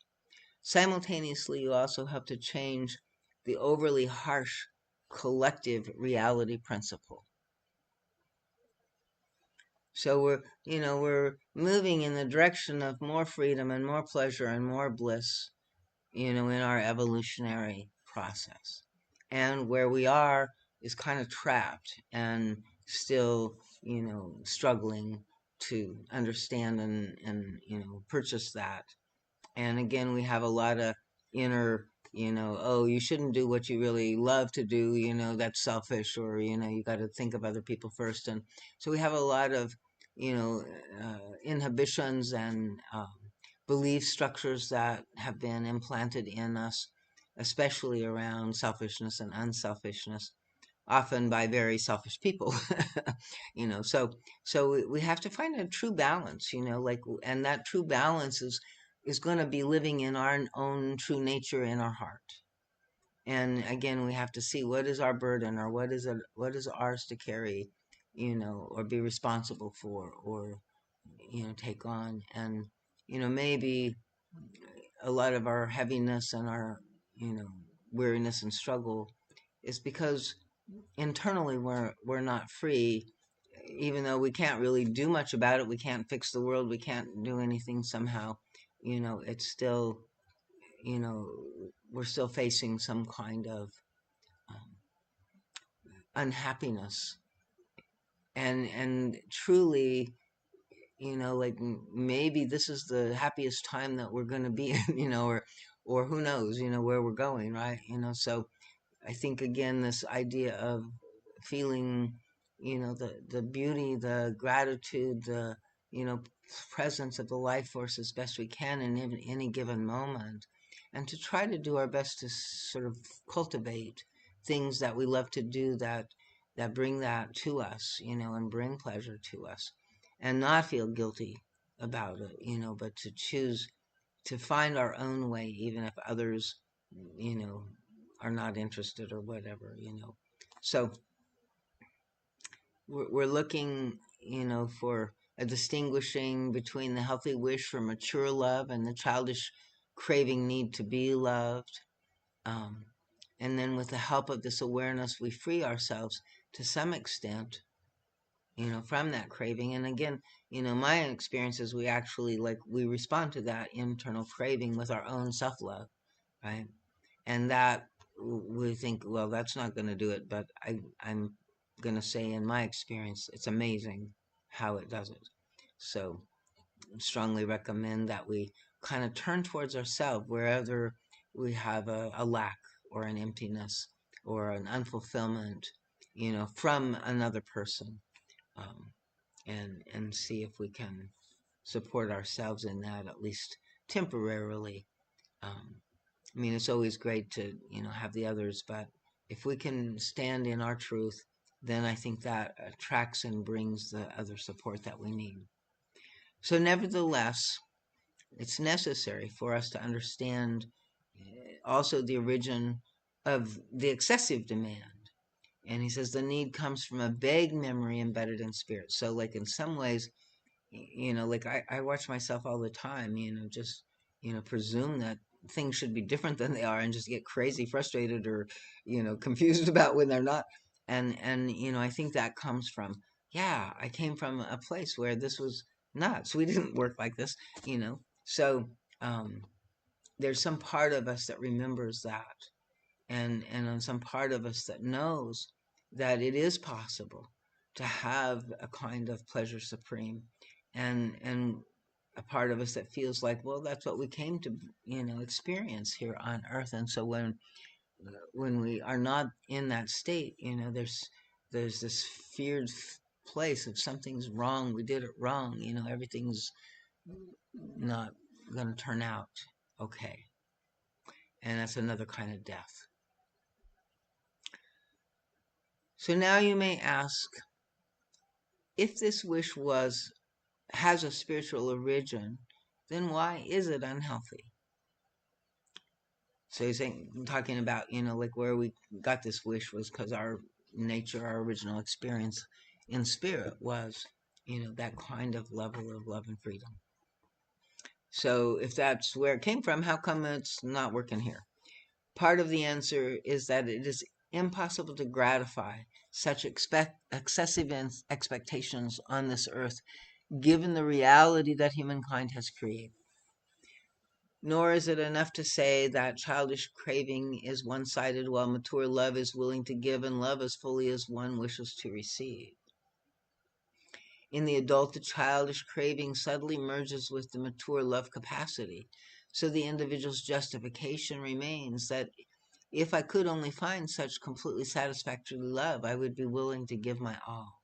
Simultaneously, you also help to change the overly harsh collective reality principle. So we're moving in the direction of more freedom and more pleasure and more bliss, in our evolutionary process. And where we are is kind of trapped and still, struggling to understand and purchase that. And again, we have a lot of inner, oh, you shouldn't do what you really love to do, that's selfish, or, you got to think of other people first. And so we have a lot of, inhibitions and belief structures that have been implanted in us, especially around selfishness and unselfishness, often by very selfish people. So we have to find a true balance, and that true balance is going to be living in our own true nature in our heart. And again, we have to see what is our burden, or what is ours to carry, or be responsible for, or take on. And maybe a lot of our heaviness and our weariness and struggle is because internally we're not free, even though we can't really do much about it. We can't fix the world, we can't do anything. Somehow it's still, we're still facing some kind of unhappiness. And truly, like maybe this is the happiest time that we're going to be in, or who knows, where we're going, right? So I think again, this idea of feeling, the beauty, the gratitude, the, presence of the life force as best we can in any given moment, and to try to do our best to sort of cultivate things that we love to do that bring that to us, and bring pleasure to us, and not feel guilty about it, but to choose to find our own way, even if others, you know, are not interested or whatever. So we're looking, for a distinguishing between the healthy wish for mature love and the childish craving need to be loved. Um, and then with the help of this awareness, we free ourselves to some extent, from that craving. And again, my experience is we actually, we respond to that internal craving with our own self-love, right? And that we think, well, that's not going to do it. But I'm going to say, in my experience, it's amazing how it does it. So strongly recommend that we kind of turn towards ourselves wherever we have a lack or an emptiness or an unfulfillment, from another person, um, and see if we can support ourselves in that, at least temporarily. I mean, it's always great to, have the others, but if we can stand in our truth, then I think that attracts and brings the other support that we need. So, nevertheless, it's necessary for us to understand also the origin of the excessive demand. And he says the need comes from a vague memory embedded in spirit. So, in some ways, I watch myself all the time, just, presume that things should be different than they are and just get crazy frustrated or, confused about when they're not. And, I think that comes from, yeah, I came from a place where this was nuts. We didn't work like this, So, there's some part of us that remembers that, and on some part of us that knows that it is possible to have a kind of pleasure supreme, and a part of us that feels like, well, that's what we came to experience here on earth. And so when we are not in that state, there's this feared place of something's wrong, we did it wrong, everything's not going to turn out okay. And that's another kind of death. So now you may ask, if this wish has a spiritual origin, then why is it unhealthy? So he's talking about, where we got this wish was because our nature, our original experience in spirit was, that kind of level of love and freedom. So if that's where it came from, how come it's not working here? Part of the answer is that it is impossible to gratify such excessive expectations on this earth, given the reality that humankind has created. Nor is it enough to say that childish craving is one-sided while mature love is willing to give and love as fully as one wishes to receive. In the adult, the childish craving subtly merges with the mature love capacity. So the individual's justification remains that if I could only find such completely satisfactory love, I would be willing to give my all.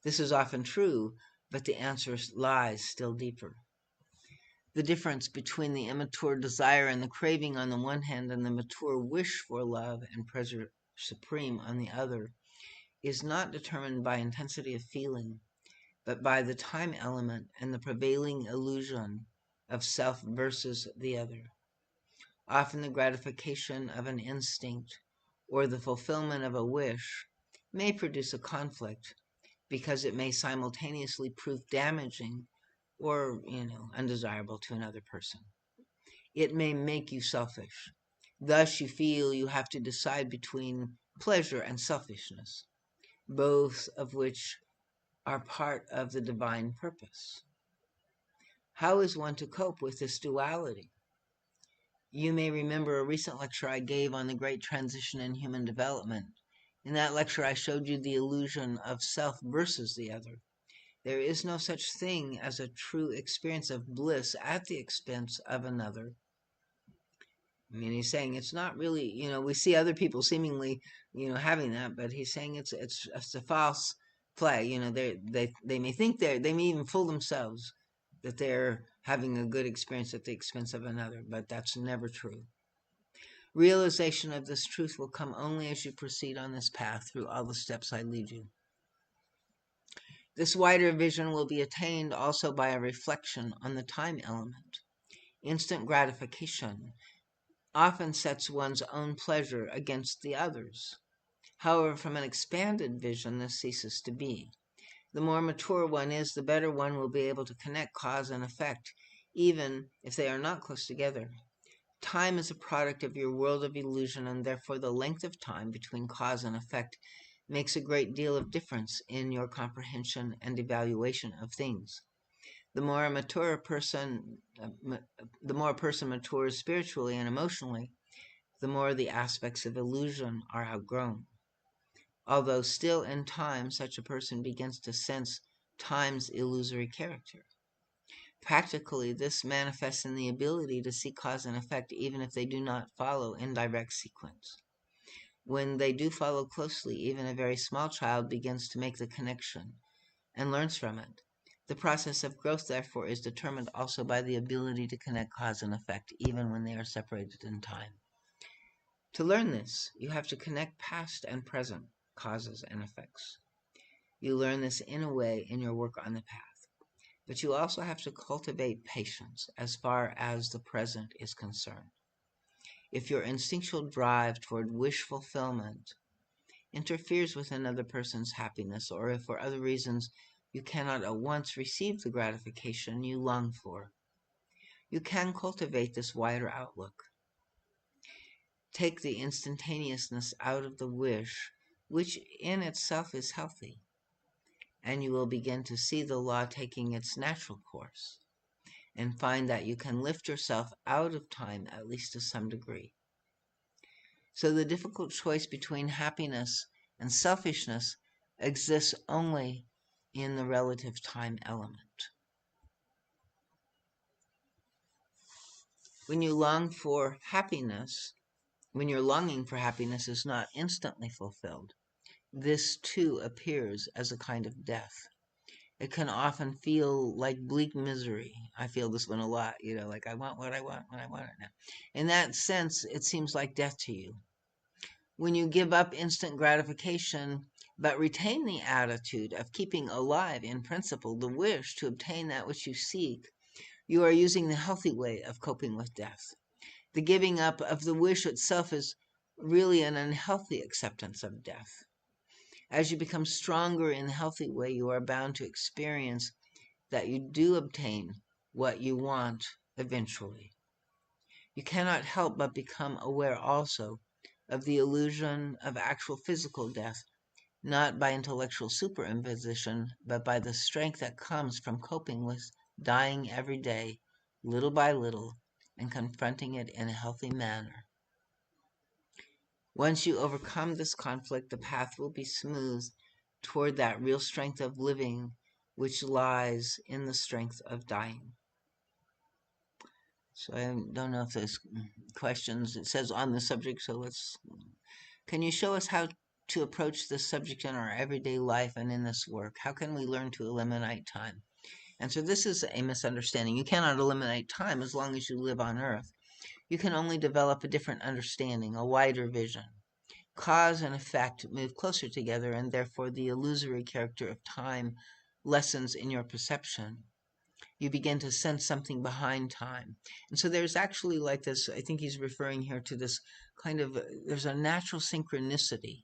This is often true, but the answer lies still deeper. The difference between the immature desire and the craving on the one hand and the mature wish for love and pleasure supreme on the other is not determined by intensity of feeling, but by the time element and the prevailing illusion of self versus the other. Often the gratification of an instinct or the fulfillment of a wish may produce a conflict because it may simultaneously prove damaging or, undesirable to another person. It may make you selfish. Thus you feel you have to decide between pleasure and selfishness, both of which are part of the divine purpose. How is one to cope with this duality? You may remember a recent lecture I gave on the great transition in human development. In that lecture, I showed you the illusion of self versus the other. There is no such thing as a true experience of bliss at the expense of another. I mean, he's saying it's not really, we see other people seemingly, having that, but he's saying it's a false play. They may think they may even fool themselves that they're having a good experience at the expense of another, but that's never true. Realization of this truth will come only as you proceed on this path through all the steps I lead you. This wider vision will be attained also by a reflection on the time element. Instant gratification often sets one's own pleasure against the others. However, from an expanded vision, this ceases to be. The more mature one is, the better one will be able to connect cause and effect, even if they are not close together. Time is a product of your world of illusion, and therefore the length of time between cause and effect makes a great deal of difference in your comprehension and evaluation of things. The more a person matures spiritually and emotionally, the more the aspects of illusion are outgrown. Although still in time, such a person begins to sense time's illusory character. Practically, this manifests in the ability to see cause and effect even if they do not follow in direct sequence. When they do follow closely, even a very small child begins to make the connection and learns from it. The process of growth, therefore, is determined also by the ability to connect cause and effect even when they are separated in time. To learn this, you have to connect past and present causes and effects. You learn this in a way in your work on the path. But you also have to cultivate patience as far as the present is concerned. If your instinctual drive toward wish fulfillment interferes with another person's happiness, or if for other reasons you cannot at once receive the gratification you long for, you can cultivate this wider outlook. Take the instantaneousness out of the wish, which in itself is healthy, and you will begin to see the law taking its natural course, and find that you can lift yourself out of time, at least to some degree. So the difficult choice between happiness and selfishness exists only in the relative time element. When you long for happiness, when your longing for happiness is not instantly fulfilled, this too appears as a kind of death. It can often feel like bleak misery. I feel this one a lot, like I want what I want when I want it now. In that sense, it seems like death to you. When you give up instant gratification, but retain the attitude of keeping alive in principle the wish to obtain that which you seek, you are using the healthy way of coping with death. The giving up of the wish itself is really an unhealthy acceptance of death. As you become stronger in the healthy way, you are bound to experience that you do obtain what you want eventually. You cannot help but become aware also of the illusion of actual physical death, not by intellectual superimposition, but by the strength that comes from coping with dying every day, little by little, and confronting it in a healthy manner. Once you overcome this conflict, the path will be smooth toward that real strength of living which lies in the strength of dying. So I don't know if there's questions. It says on the subject, so can you show us how to approach this subject in our everyday life and in this work? How can we learn to eliminate time? And so this is a misunderstanding. You cannot eliminate time as long as you live on Earth. You can only develop a different understanding, a wider vision. Cause and effect move closer together, and therefore the illusory character of time lessens in your perception. You begin to sense something behind time. And so there's actually like this, I think he's referring here to this kind of, there's a natural synchronicity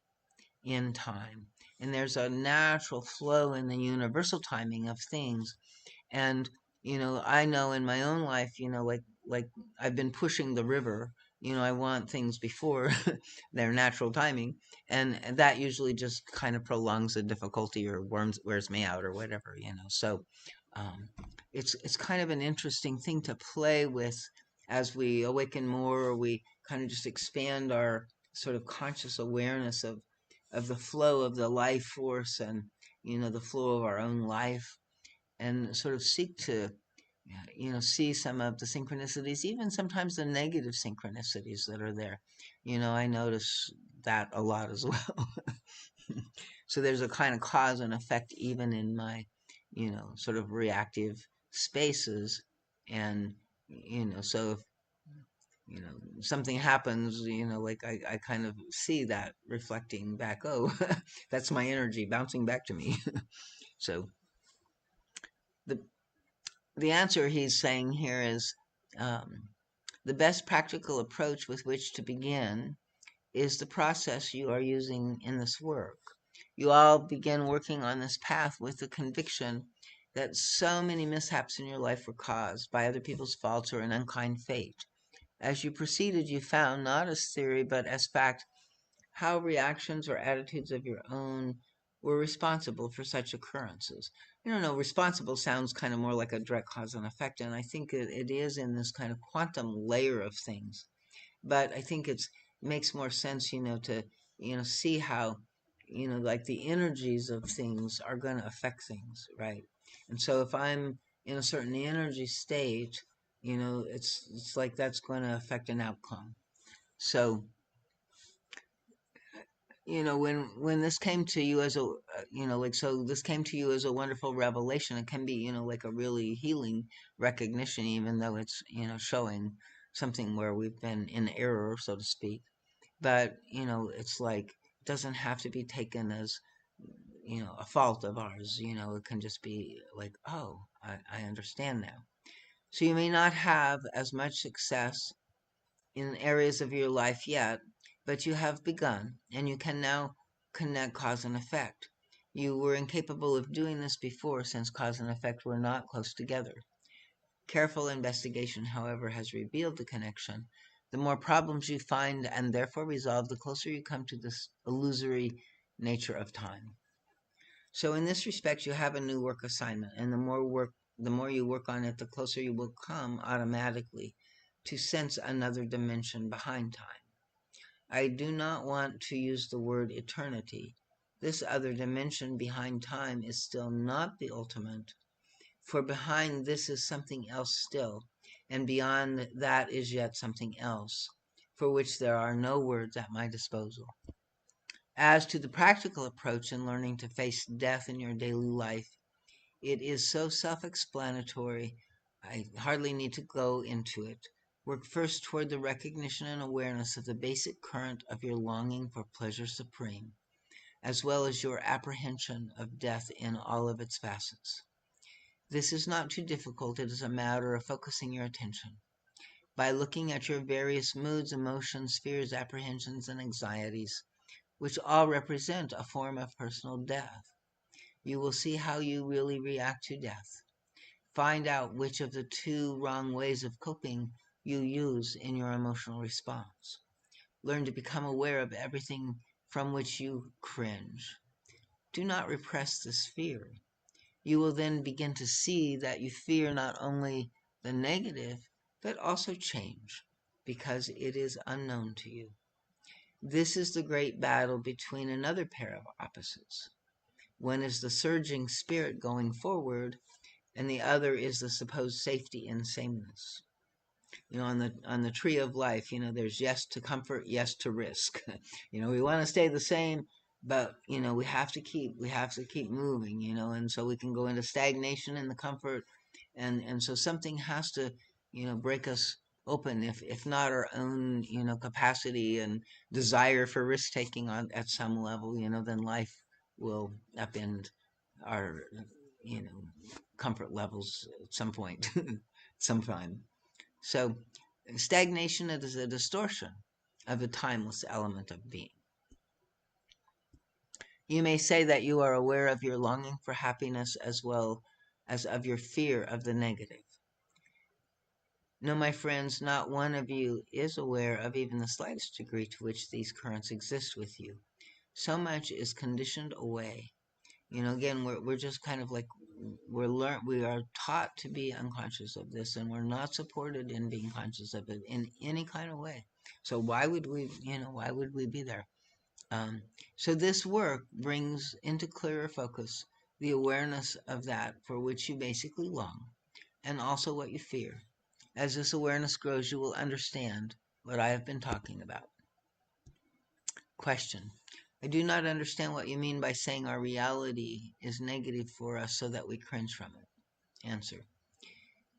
in time. And there's a natural flow in the universal timing of things. And, I know in my own life, like I've been pushing the river. I want things before their natural timing. And that usually just kind of prolongs the difficulty or wears me out or whatever, So it's kind of an interesting thing to play with as we awaken more, or we kind of just expand our sort of conscious awareness of the flow of the life force and, the flow of our own life, and sort of seek to, see some of the synchronicities, even sometimes the negative synchronicities that are there. I notice that a lot as well. So there's a kind of cause and effect even in my, sort of reactive spaces. And, so if, something happens, like I kind of see that reflecting back. Oh, that's my energy bouncing back to me. So the the answer he's saying here is, um, the best practical approach with which to begin is the process you are using in this work. You all begin working on this path with the conviction that so many mishaps in your life were caused by other people's faults or an unkind fate. As you proceeded, you found, not as theory but as fact, how reactions or attitudes of your own were responsible for such occurrences. I don't know, responsible sounds kind of more like a direct cause and effect, and I think it is in this kind of quantum layer of things. But I think it makes more sense, to, see how, like the energies of things are going to affect things, right? And so if I'm in a certain energy state, it's like that's going to affect an outcome. So, when this came to you as a, like, so this came to you as a wonderful revelation. It can be, like a really healing recognition, even though it's, showing something where we've been in error, so to speak. But, it's like, it doesn't have to be taken as, a fault of ours. It can just be like, oh, I understand now. So you may not have as much success in areas of your life yet, but you have begun, and you can now connect cause and effect. You were incapable of doing this before, since cause and effect were not close together. Careful investigation, however, has revealed the connection. The more problems you find and therefore resolve, the closer you come to this illusory nature of time. So in this respect, you have a new work assignment, and the more you work on it, the closer you will come automatically to sense another dimension behind time. I do not want to use the word eternity. This other dimension behind time is still not the ultimate, for behind this is something else still, and beyond that is yet something else, for which there are no words at my disposal. As to the practical approach in learning to face death in your daily life, it is so self-explanatory, I hardly need to go into it. Work first toward the recognition and awareness of the basic current of your longing for pleasure supreme, as well as your apprehension of death in all of its facets. This is not too difficult. It is a matter of focusing your attention. By looking at your various moods, emotions, fears, apprehensions, and anxieties, which all represent a form of personal death, you will see how you really react to death. Find out which of the two wrong ways of coping you use in your emotional response. Learn to become aware of everything from which you cringe. Do not repress this fear. You will then begin to see that you fear not only the negative, but also change, because it is unknown to you. This is the great battle between another pair of opposites. One is the surging spirit going forward, and the other is the supposed safety in sameness. On the tree of life, there's yes to comfort, yes to risk. We want to stay the same, but we have to keep moving. And so we can go into stagnation in the comfort, and so something has to break us open, if not our own capacity and desire for risk taking on at some level. Then life will upend our you know comfort levels at some point, sometime. So stagnation is a distortion of the timeless element of being. You may say that you are aware of your longing for happiness as well as of your fear of the negative. No, my friends, not one of you is aware of even the slightest degree to which these currents exist with you. So much is conditioned away. Again, we're just kind of like, we are taught to be unconscious of this, and we're not supported in being conscious of it in any kind of way. So why would we be there? So this work brings into clearer focus the awareness of that for which you basically long, and also what you fear. As this awareness grows, you will understand what I have been talking about. Question: I do not understand what you mean by saying our reality is negative for us so that we cringe from it. Answer: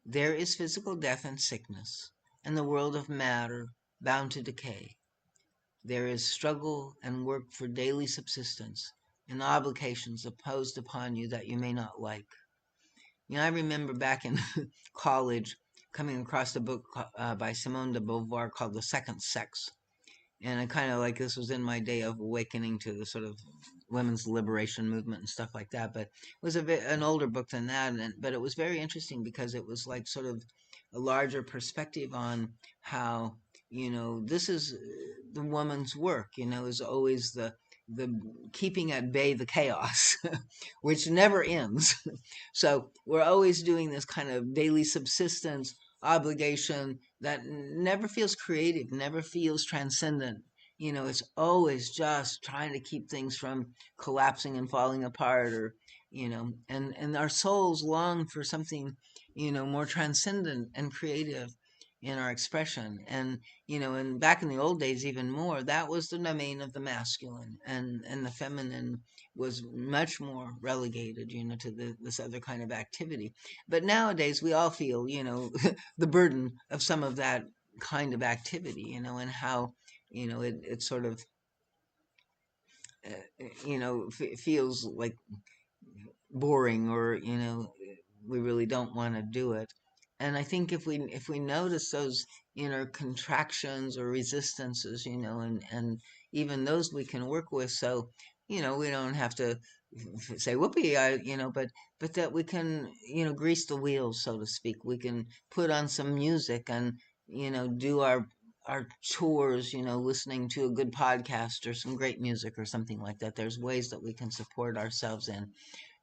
There is physical death and sickness, and the world of matter bound to decay. There is struggle and work for daily subsistence, and obligations imposed upon you that you may not like. I remember back in college coming across a book by Simone de Beauvoir called The Second Sex. And I kind of like this was in my day of awakening to the sort of women's liberation movement and stuff like that. But it was an older book than that, but it was very interesting because it was like sort of a larger perspective on how this is the woman's work. Is always the keeping at bay the chaos, which never ends. So we're always doing this kind of daily subsistence obligation that never feels creative, never feels transcendent. It's always just trying to keep things from collapsing and falling apart, or and our souls long for something, more transcendent and creative in our expression. And back in the old days, even more, that was the domain of the masculine, and the feminine was much more relegated, to this other kind of activity. But nowadays, we all feel, the burden of some of that kind of activity, and how, it sort of, feels like boring, or we really don't want to do it. And I think if we notice those inner contractions or resistances, and even those we can work with, so we don't have to say whoopee, but that we can grease the wheels, so to speak. We can put on some music and do our chores, listening to a good podcast or some great music or something like that. There's ways that we can support ourselves in,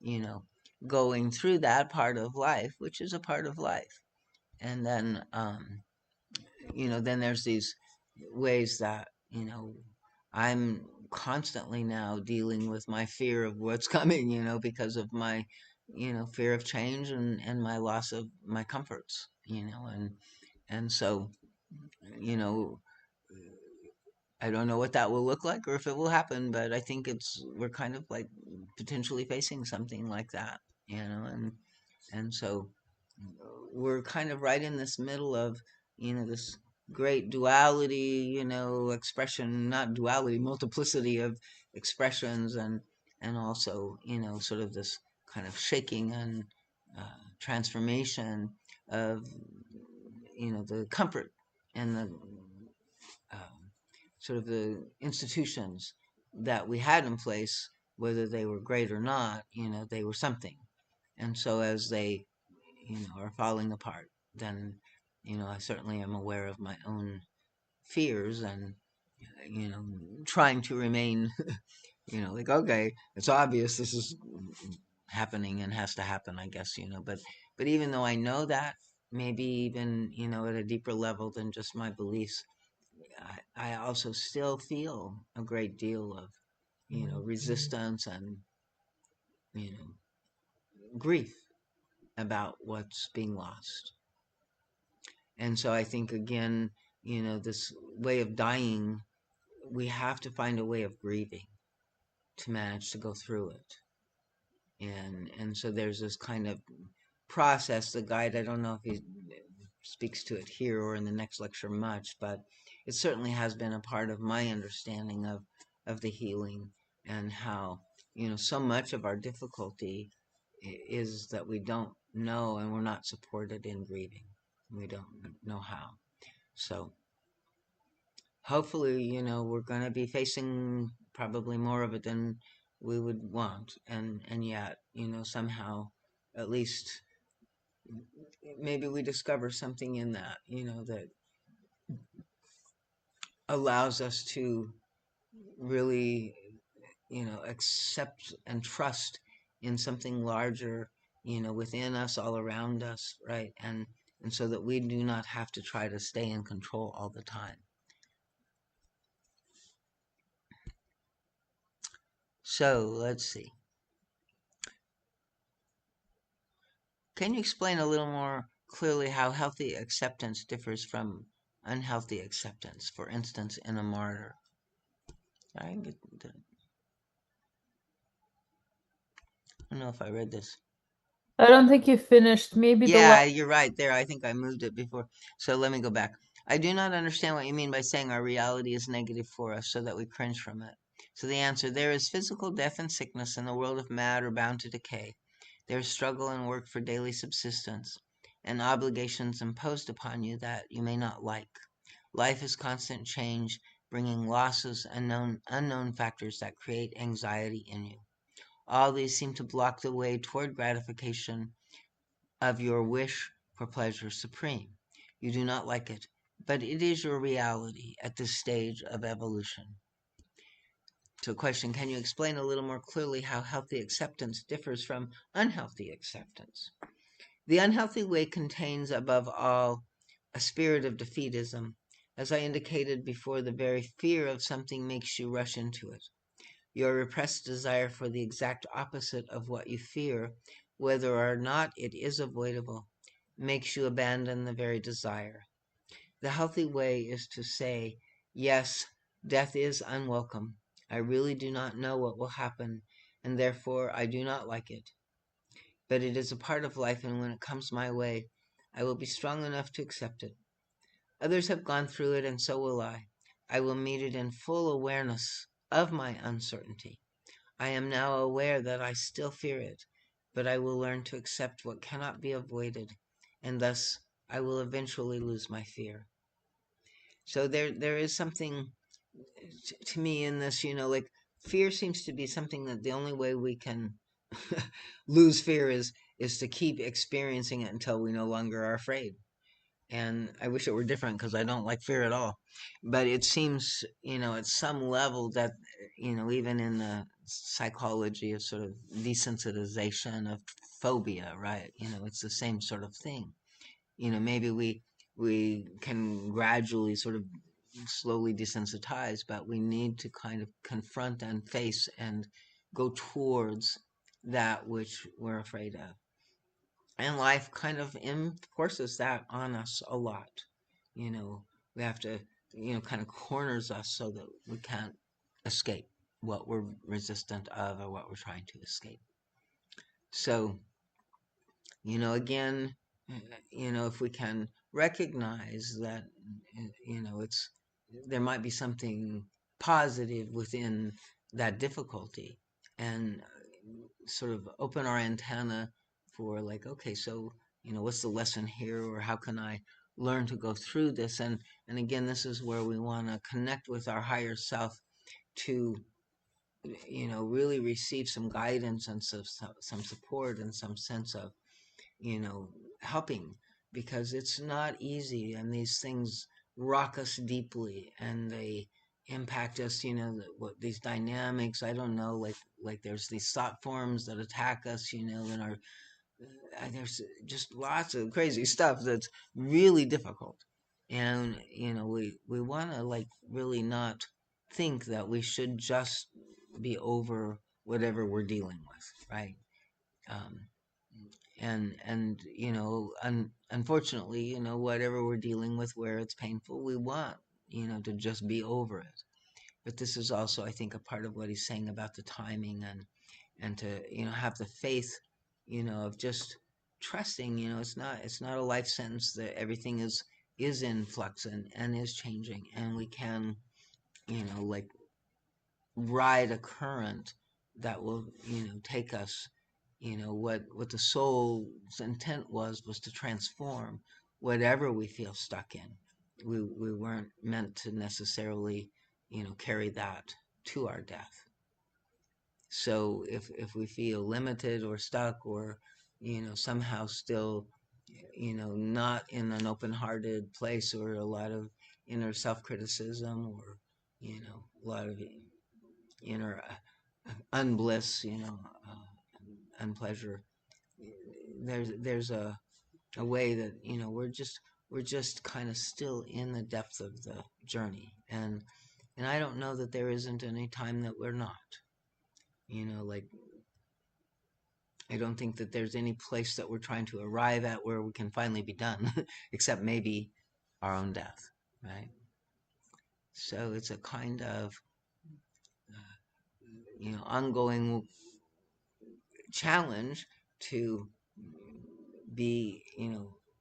you know, going through that part of life, which is a part of life. And then, then there's these ways that, I'm constantly now dealing with my fear of what's coming, because of my, fear of change, and my loss of my comforts, and so, you know, I don't know what that will look like or if it will happen, but I think we're kind of like potentially facing something like that, and so we're kind of right in this middle of, this great duality, expression, not duality, multiplicity of expressions, and also, sort of this kind of shaking and transformation of, the comfort and the sort of the institutions that we had in place, whether they were great or not, they were something. And so as they, are falling apart, then, I certainly am aware of my own fears, and, you know, trying to remain, like, okay, it's obvious this is happening and has to happen, I guess, but even though I know that, maybe even, at a deeper level than just my beliefs, I also still feel a great deal of, resistance and, you know, grief about what's being lost. And so I think, again, this way of dying, we have to find a way of grieving to manage to go through it. And so there's this kind of process. The guide, I don't know if he speaks to it here or in the next lecture much, but it certainly has been a part of my understanding of the healing, and how, so much of our difficulty is that we don't know, and we're not supported in grieving. We don't know how. So hopefully, we're going to be facing probably more of it than we would want. And yet, somehow, at least maybe we discover something in that, that allows us to really, accept and trust in something larger, within us, all around us, right? And so that we do not have to try to stay in control all the time. So let's see. Can you explain a little more clearly how healthy acceptance differs from unhealthy acceptance? For instance, in a martyr. I don't know if I read this. I don't think you finished. Maybe the Yeah, last. you're right there. I think I moved it before. So let me go back. I do not understand what you mean by saying our reality is negative for us so that we cringe from it. So the answer, there is physical death and sickness in the world of matter bound to decay. There is struggle and work for daily subsistence, and obligations imposed upon you that you may not like. Life is constant change, bringing losses and unknown factors that create anxiety in you. All these seem to block the way toward gratification of your wish for pleasure supreme. You do not like it, but it is your reality at this stage of evolution. So, question, can you explain a little more clearly how healthy acceptance differs from unhealthy acceptance? The unhealthy way contains, above all, a spirit of defeatism. As I indicated before, the very fear of something makes you rush into it. Your repressed desire for the exact opposite of what you fear, whether or not it is avoidable, makes you abandon the very desire. The healthy way is to say, yes, death is unwelcome. I really do not know what will happen, and therefore I do not like it. But it is a part of life, and when it comes my way, I will be strong enough to accept it. Others have gone through it, and so will I. I will meet it in full awareness of my uncertainty. I am now aware that I still fear it, but I will learn to accept what cannot be avoided, and thus I will eventually lose my fear. So there is something to me in this, like fear seems to be something that the only way we can lose fear is to keep experiencing it until we no longer are afraid. And I wish it were different because I don't like fear at all. But it seems, at some level that, even in the psychology of sort of desensitization of phobia, right? It's the same sort of thing. Maybe we can gradually sort of slowly desensitize, but we need to kind of confront and face and go towards that which we're afraid of. And life kind of enforces that on us a lot. We have to, kind of corners us so that we can't escape what we're resistant of or what we're trying to escape. So, again, if we can recognize that, it's there might be something positive within that difficulty, and sort of open our antenna for like, okay, so what's the lesson here, or how can I learn to go through this? And again, this is where we want to connect with our higher self to really receive some guidance and some support and some sense of you know, helping, because it's not easy, and these things rock us deeply and they impact us, what these dynamics, I don't know, like there's these thought forms that attack us, in our there's just lots of crazy stuff that's really difficult. And we want to like really not think that we should just be over whatever we're dealing with, right? um, and unfortunately, whatever we're dealing with, where it's painful, we want to just be over it. But this is also, I think, a part of what he's saying about the timing, and to have the faith of just trusting. It's not a life sentence, that everything is in flux and is changing, and we can like ride a current that will take us. What the soul's intent was to transform whatever we feel stuck in. We weren't meant to necessarily carry that to our death. So if we feel limited or stuck, or somehow still not in an open-hearted place, or a lot of inner self-criticism, or a lot of inner unbliss, unpleasure, there's a way that we're just kind of still in the depth of the journey, and I don't know that there isn't any time that we're not. Like, I don't think that there's any place that we're trying to arrive at where we can finally be done, except maybe our own death, right? So it's a kind of ongoing challenge to be,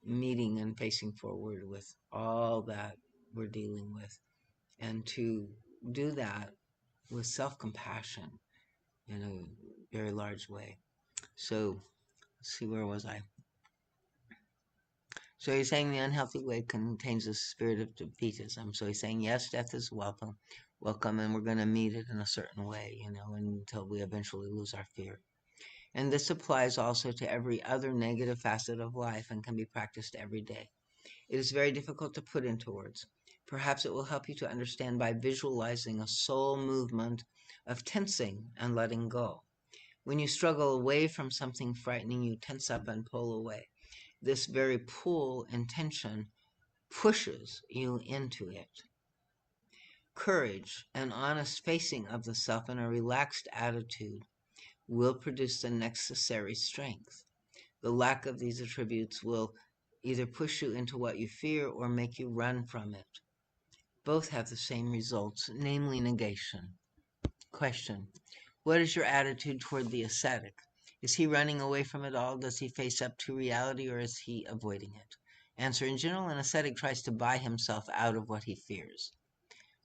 meeting and facing forward with all that we're dealing with, and to do that with self-compassion in a very large way. So, let's see, where was I? So he's saying the unhealthy way contains a spirit of defeatism. So he's saying, yes, death is welcome, and we're going to meet it in a certain way, until we eventually lose our fear. And this applies also to every other negative facet of life and can be practiced every day. It is very difficult to put into words. Perhaps it will help you to understand by visualizing a soul movement of tensing and letting go. When you struggle away from something frightening, you tense up and pull away. This very pull and tension pushes you into it. Courage and honest facing of the self in a relaxed attitude will produce the necessary strength. The lack of these attributes will either push you into what you fear or make you run from it. Both have the same results, namely negation. Question: what is your attitude toward the ascetic? Is he running away from it all? Does he face up to reality, or is he avoiding it? Answer: in general, an ascetic tries to buy himself out of what he fears.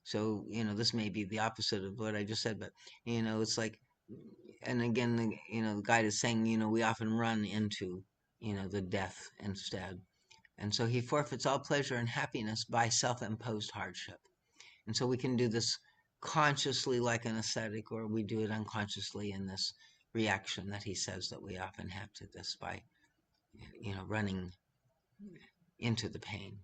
So, this may be the opposite of what I just said, but, it's like, and again, the guide is saying, we often run into, the death instead. And so he forfeits all pleasure and happiness by self-imposed hardship. And so we can do this consciously like an ascetic, or we do it unconsciously in this reaction that he says that we often have to this by, running into the pain.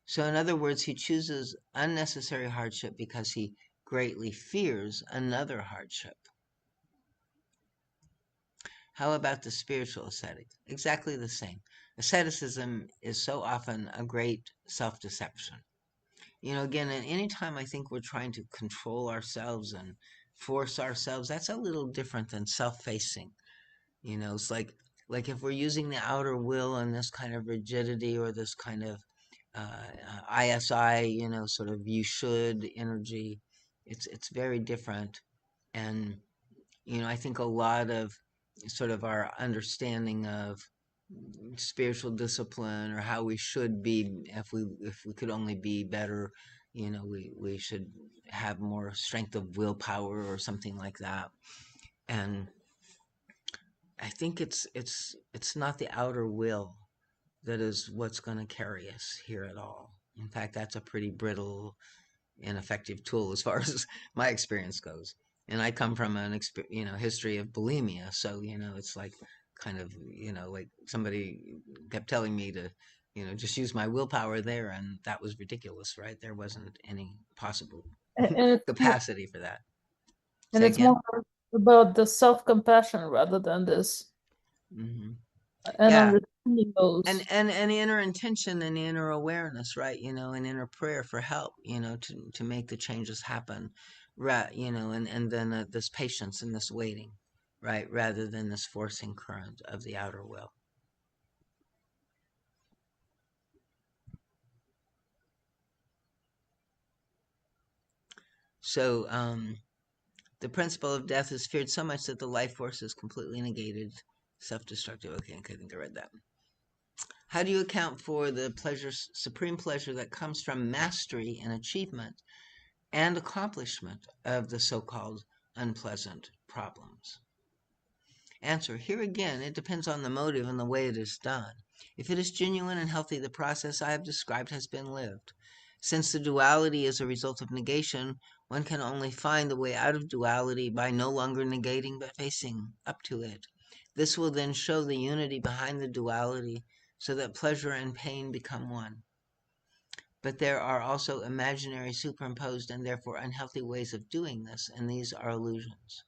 So in other words, he chooses unnecessary hardship because he greatly fears another hardship. How about the spiritual ascetic? Exactly the same. Asceticism is so often a great self-deception. Again, at any time I think we're trying to control ourselves and force ourselves, that's a little different than self-facing. It's like if we're using the outer will and this kind of rigidity or this kind of ISI, sort of you should energy, it's very different. And I think a lot of sort of our understanding of spiritual discipline, or how we should be, if we could only be better, we should have more strength of willpower or something like that. And I think it's not the outer will that is what's going to carry us here at all. In fact, that's a pretty brittle, ineffective tool as far as my experience goes. And I come from an history of bulimia, so it's like kind of like somebody kept telling me to just use my willpower there, and that was ridiculous, right? There wasn't any possible And it's more, capacity for that. and Say it's again? more about the self-compassion rather than this, Hmm. and Yeah. understanding and those. and and inner intention and inner awareness, right? And inner prayer for help, to make the changes happen, right? And then this patience and this waiting, right, rather than this forcing current of the outer will. So the principle of death is feared so much that the life force is completely negated, self-destructive. Okay, I think I read that. How do you account for the pleasure, supreme pleasure, that comes from mastery and achievement and accomplishment of the so-called unpleasant problems? Answer: here again, it depends on the motive and the way it is done. If it is genuine and healthy, the process I have described has been lived. Since the duality is a result of negation, one can only find the way out of duality by no longer negating but facing up to it. This will then show the unity behind the duality, so that pleasure and pain become one. But there are also imaginary, superimposed, and therefore unhealthy ways of doing this, and these are illusions.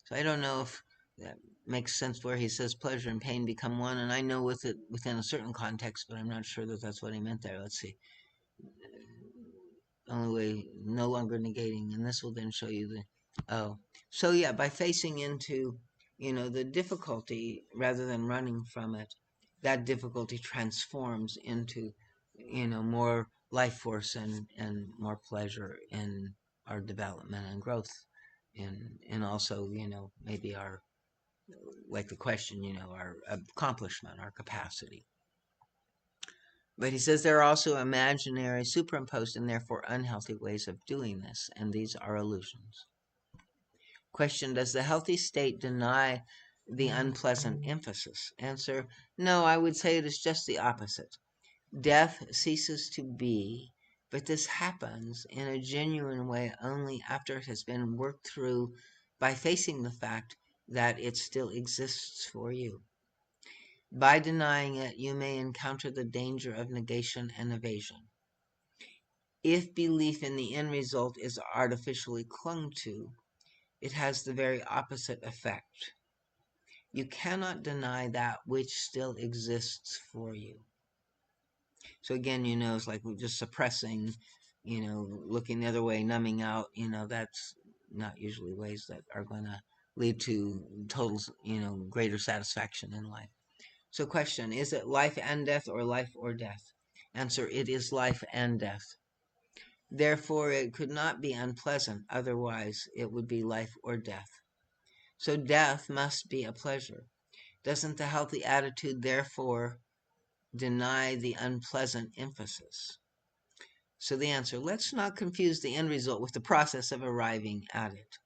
So I don't know if that makes sense where he says pleasure and pain become one, and I know with it within a certain context, but I'm not sure that that's what he meant there. Let's see. Only way, no longer negating, and this will then show you the, oh. So yeah, by facing into, the difficulty rather than running from it, that difficulty transforms into, more life force and more pleasure in our development and growth, and also, maybe our like the question, our accomplishment, our capacity. But he says there are also imaginary, superimposed, and therefore unhealthy ways of doing this, and these are illusions. Question: does the healthy state deny the unpleasant emphasis? Answer: no, I would say it is just the opposite. Death ceases to be, but this happens in a genuine way only after it has been worked through by facing the fact that it still exists for you. By denying it, you may encounter the danger of negation and evasion. If belief in the end result is artificially clung to, it has the very opposite effect. You cannot deny that which still exists for you. So again, it's like we're just suppressing, looking the other way, numbing out, that's not usually ways that are going to lead to total, greater satisfaction in life. So question: is it life and death or life or death? Answer: it is life and death. Therefore, it could not be unpleasant, otherwise it would be life or death. So death must be a pleasure. Doesn't the healthy attitude, therefore, deny the unpleasant emphasis? So the answer: let's not confuse the end result with the process of arriving at it.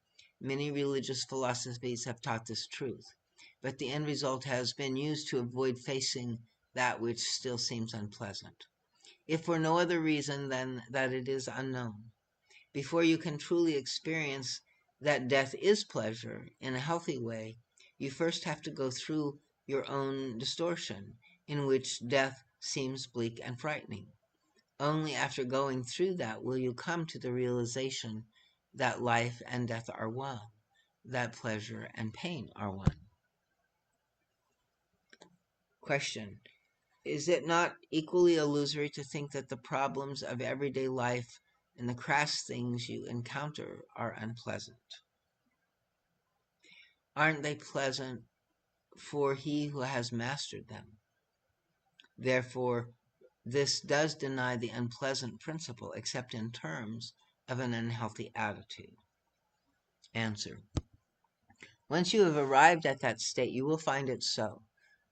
Many religious philosophies have taught this truth, but the end result has been used to avoid facing that which still seems unpleasant, if for no other reason than that it is unknown. Before you can truly experience that death is pleasure in a healthy way, you first have to go through your own distortion, in which death seems bleak and frightening. Only after going through that will you come to the realization that life and death are one, that pleasure and pain are one. Question: is it not equally illusory to think that the problems of everyday life and the crass things you encounter are unpleasant? Aren't they pleasant for he who has mastered them? Therefore, this does deny the unpleasant principle, except in terms of an unhealthy attitude. Answer: once you have arrived at that state, you will find it so.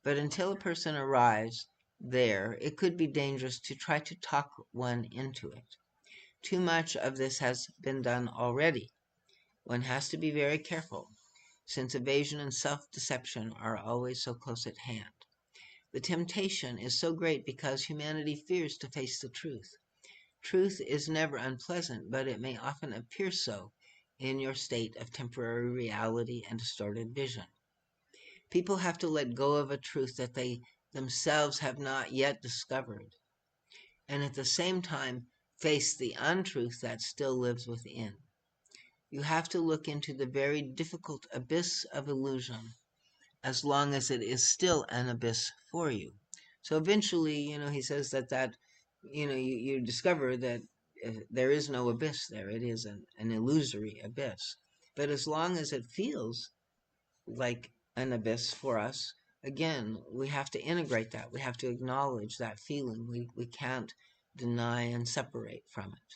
But until a person arrives there, it could be dangerous to try to talk one into it. Too much of this has been done already. One has to be very careful, since evasion and self-deception are always so close at hand. The temptation is so great because humanity fears to face the truth. Truth is never unpleasant, but it may often appear so in your state of temporary reality and distorted vision. People have to let go of a truth that they themselves have not yet discovered, and at the same time face the untruth that still lives within. You have to look into the very difficult abyss of illusion as long as it is still an abyss for you. So eventually, he says that you discover that there is no abyss there. It is an illusory abyss. But as long as it feels like an abyss for us, again, we have to integrate that. We have to acknowledge that feeling. We can't deny and separate from it,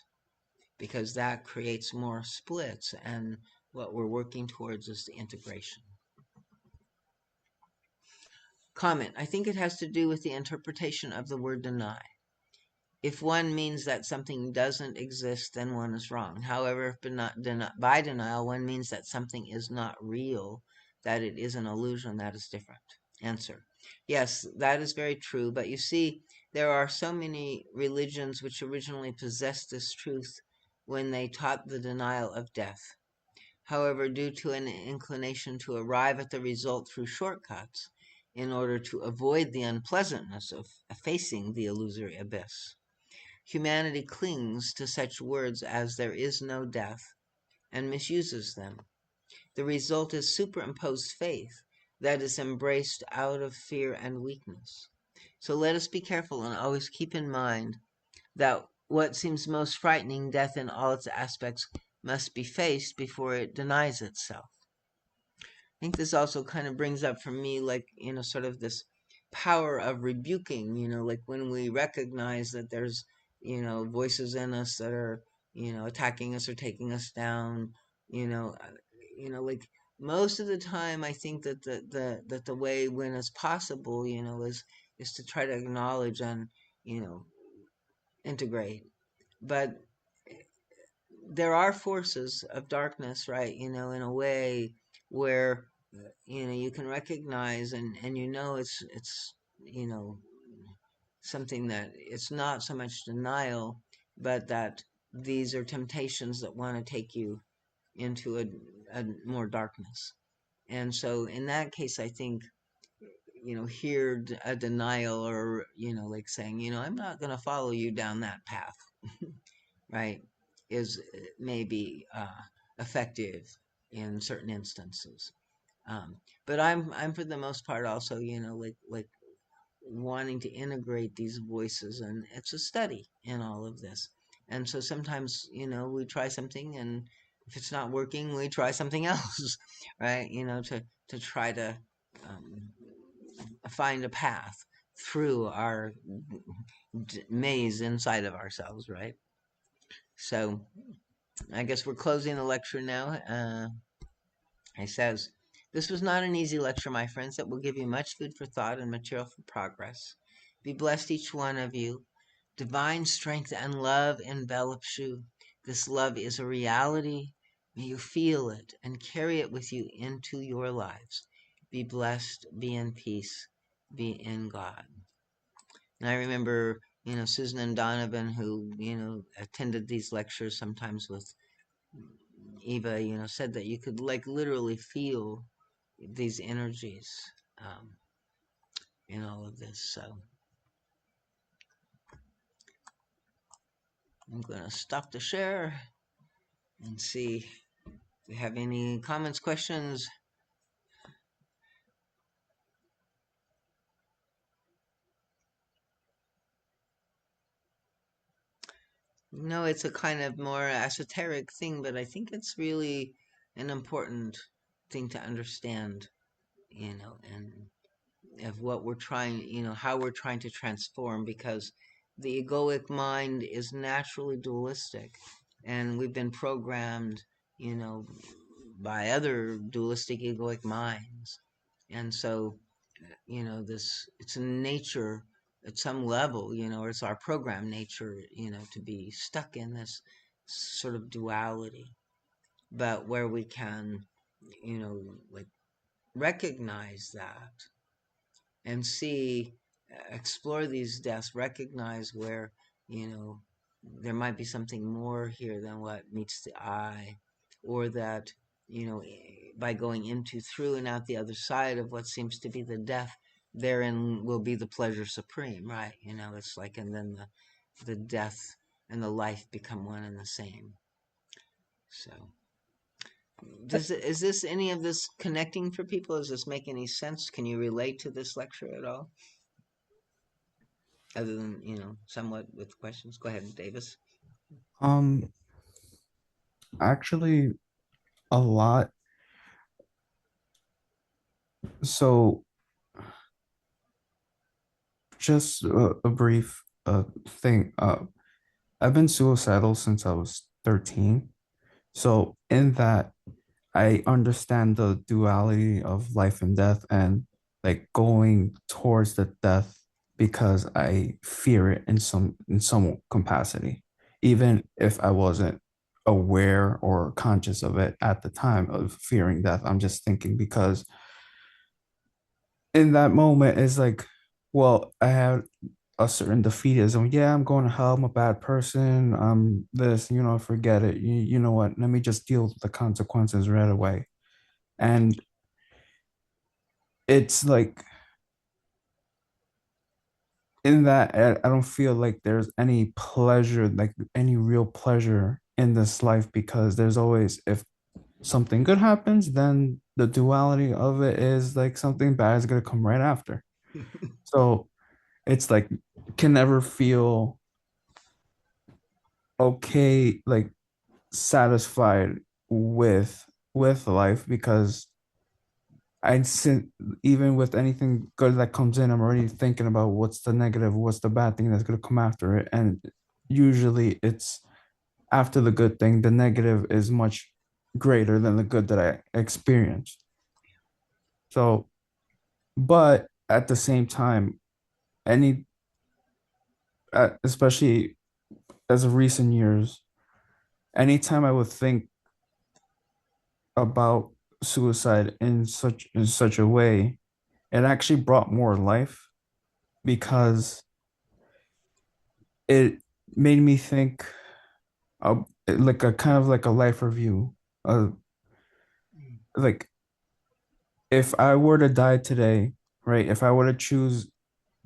because that creates more splits, and what we're working towards is the integration. Comment: I think it has to do with the interpretation of the word deny. If one means that something doesn't exist, then one is wrong. However, if by denial one means that something is not real, that it is an illusion, that is different. Answer: yes, that is very true, but you see, there are so many religions which originally possessed this truth when they taught the denial of death. However, due to an inclination to arrive at the result through shortcuts, in order to avoid the unpleasantness of facing the illusory abyss, humanity clings to such words as "there is no death" and misuses them. The result is superimposed faith that is embraced out of fear and weakness. So let us be careful and always keep in mind that what seems most frightening, death in all its aspects, must be faced before it denies itself. I think this also kind of brings up for me, sort of this power of rebuking, like when we recognize that there's, voices in us that are, attacking us or taking us down, like most of the time I think that the way when it's possible, is to try to acknowledge and, you know, integrate. But there are forces of darkness, right? In a way where, you can recognize, and it's you know something that it's not so much denial, but that these are temptations that want to take you into a more darkness. And so in that case, I think, here a denial, or, like saying, I'm not going to follow you down that path, right, is maybe effective in certain instances. But I'm for the most part also, like wanting to integrate these voices, and it's a study in all of this. And so sometimes, we try something, and if it's not working, we try something else, right? To try to um, find a path through our maze inside of ourselves, right? So I guess we're closing the lecture now. He says, "This was not an easy lecture, my friends. It will give you much food for thought and material for progress. Be blessed, each one of you. Divine strength and love envelops you. This love is a reality. May you feel it and carry it with you into your lives. Be blessed, be in peace, be in God." And I remember, Susan and Donovan, who, attended these lectures sometimes with Eva, said that you could, like, literally feel these energies um, in all of this. So I'm going to stop the share and see if we have any comments, questions. No, it's a kind of more esoteric thing, but I think it's really an important thing to understand, and of what we're trying, how we're trying to transform, because the egoic mind is naturally dualistic, and we've been programmed, you know, by other dualistic egoic minds. And so, this, it's in nature at some level, or it's our program nature, to be stuck in this sort of duality. But where we can, like, recognize that and see, explore these deaths, recognize where, there might be something more here than what meets the eye, or that, by going into, through, and out the other side of what seems to be the death, therein will be the pleasure supreme, right? It's like, and then the death and the life become one and the same. So, is this, any of this connecting for people? Does this make any sense? Can you relate to this lecture at all? Other than, somewhat with questions. Go ahead, Davis. Um, actually, a lot. So, just a brief thing. I've been suicidal since I was 13. So, in that, I understand the duality of life and death, and like going towards the death because I fear it in some capacity, even if I wasn't aware or conscious of it at the time of fearing death. I'm just thinking because in that moment it's like, well, I had a certain defeatism. Yeah, I'm going to hell. I'm a bad person. I'm this, forget it. You know what? Let me just deal with the consequences right away. And it's like in that, I don't feel like there's any pleasure, like any real pleasure in this life, because there's always, if something good happens, then the duality of it is like something bad is going to come right after. So it's like, can never feel okay, like satisfied with life, because I sin even with anything good that comes in, I'm already thinking about what's the negative, what's the bad thing that's gonna come after it. And usually it's after the good thing, the negative is much. greater than the good that I experienced. So, but at the same time, any, especially as of recent years, anytime I would think about suicide in such a way, it actually brought more life because it made me think of like a kind of like a life review. Like if I were to die today, right? If I were to choose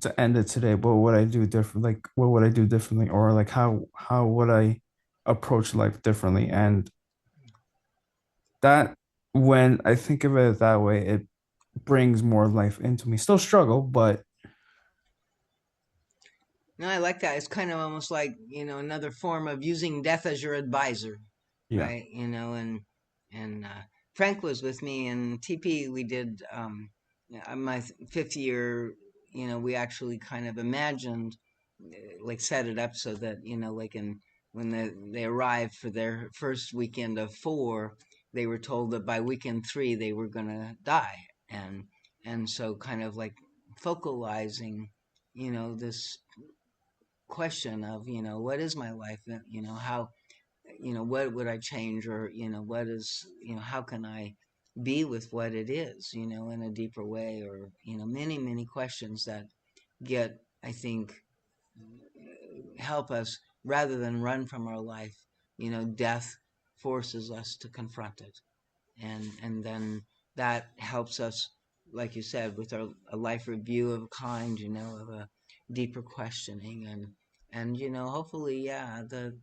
to end it today, what would I do different? Like what would I do differently, or like how would I approach life differently? And that, when I think of it that way, it brings more life into me. Still struggle, but No, I like that. It's kind of almost like, another form of using death as your advisor, yeah. right? And Frank was with me in TP. We did yeah, my fifth year. We actually kind of imagined, like set it up so that like when they arrived for their first weekend of 4, they were told that by weekend 3 they were gonna die, and so kind of like focalizing, this question of what is my life, how, what would I change, or what is, how can I be with what it is, in a deeper way, or many questions that get, I think, help us rather than run from our life. Death forces us to confront it, and then that helps us, like you said, with a life review of a kind, of a deeper questioning, and hopefully, yeah, the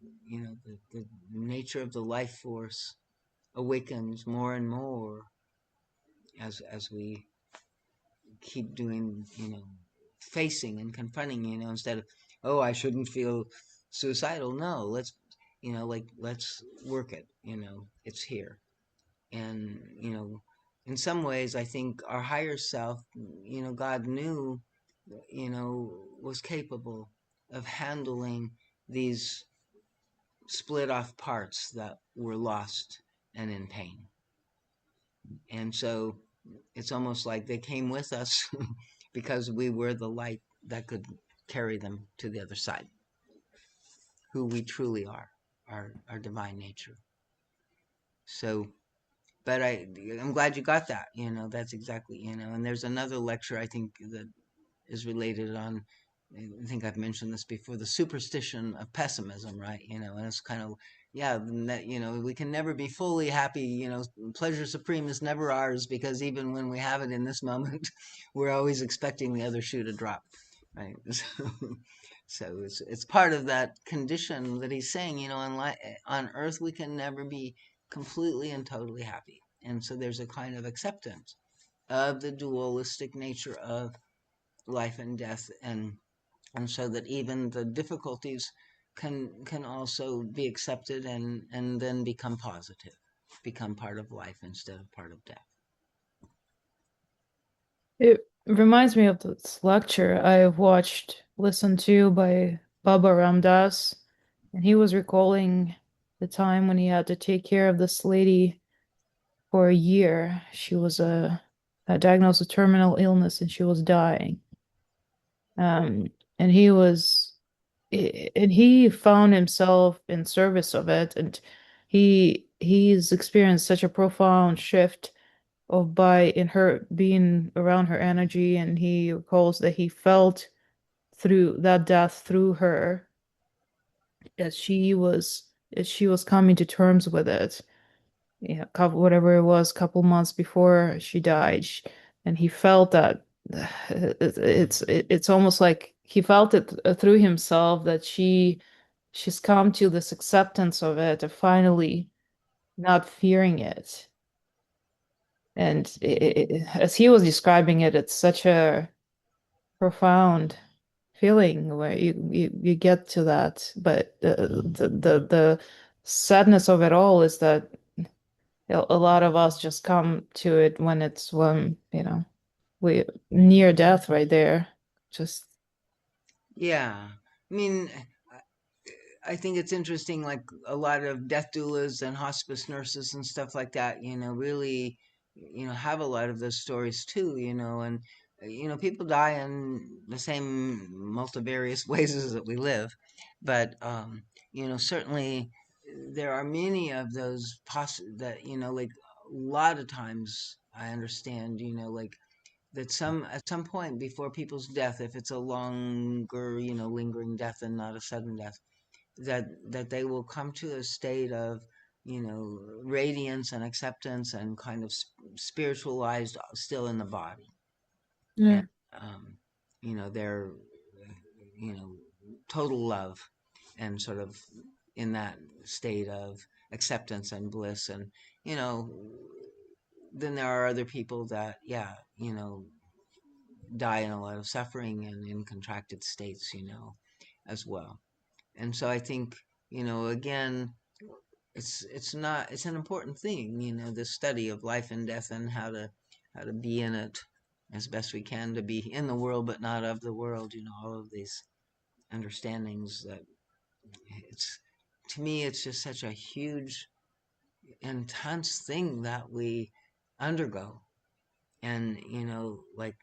nature of the life force awakens more and more as we keep doing, facing and confronting, instead of, oh, I shouldn't feel suicidal. No, let's work it. It's here. And in some ways, I think our higher self, God knew, was capable of handling these split off parts that were lost and in pain. And so it's almost like they came with us because we were the light that could carry them to the other side, who we truly are, our divine nature. So, but I'm glad you got that. That's exactly, and there's another lecture I think that is related on, I think I've mentioned this before, the superstition of pessimism, right? And it's kind of, yeah, that, we can never be fully happy. Pleasure supreme is never ours, because even when we have it in this moment, we're always expecting the other shoe to drop, right? So it's part of that condition that he's saying, on earth we can never be completely and totally happy. And so there's a kind of acceptance of the dualistic nature of life and death, and so that even the difficulties can also be accepted, and then become positive, become part of life instead of part of death. It reminds me of this lecture I listened to by Baba Ramdas, and he was recalling the time when he had to take care of this lady for a year. She was diagnosed with terminal illness and she was dying. And he found himself in service of it, and he's experienced such a profound shift of by in her being around her energy, and he recalls that he felt through that death through her as she was coming to terms with it. Yeah, couple whatever it was, couple months before she died, and he felt that it's almost like he felt it through himself that she's come to this acceptance of it, of finally not fearing it. And as he was describing it, it's such a profound feeling where you get to that. But the sadness of it all is that a lot of us just come to it when we near death right there. Just Yeah, I mean, I think it's interesting, like a lot of death doulas and hospice nurses and stuff like that, really, have a lot of those stories too, and, people die in the same multivarious ways as that we live. But, certainly there are many of those that, like a lot of times I understand, like that at some point before people's death, if it's a longer, lingering death and not a sudden death, that they will come to a state of radiance and acceptance and kind of spiritualized still in the body, Yeah. and they're total love and sort of in that state of acceptance and bliss. And you know then there are other people that die in a lot of suffering and in contracted states as well. And so I think, again, it's an important thing, the study of life and death and how to be in it as best we can, to be in the world but not of the world, all of these understandings. That it's to me it's just such a huge, intense thing that we undergo. And like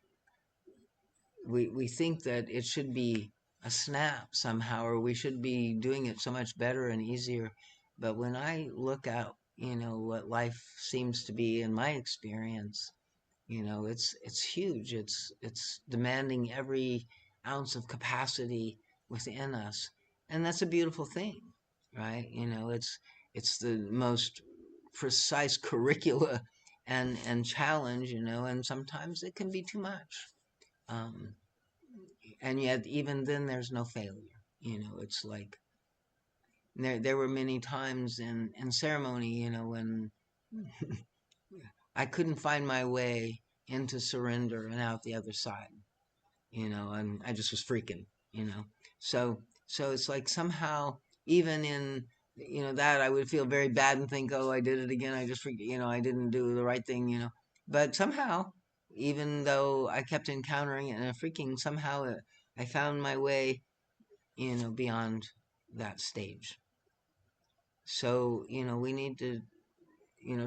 we think that it should be a snap somehow, or we should be doing it so much better and easier. But when I look at, what life seems to be in my experience, it's huge. It's demanding every ounce of capacity within us. And that's a beautiful thing, right? It's the most precise curricula and challenge, and sometimes it can be too much. Um, and yet even then there's no failure. It's like there were many times in ceremony, when I couldn't find my way into surrender and out the other side, and I just was freaking, so it's like somehow even in that I would feel very bad and think, oh, I did it again, I just freaked, I didn't do the right thing, but somehow, even though I kept encountering it and freaking, somehow I found my way beyond that stage. So we need to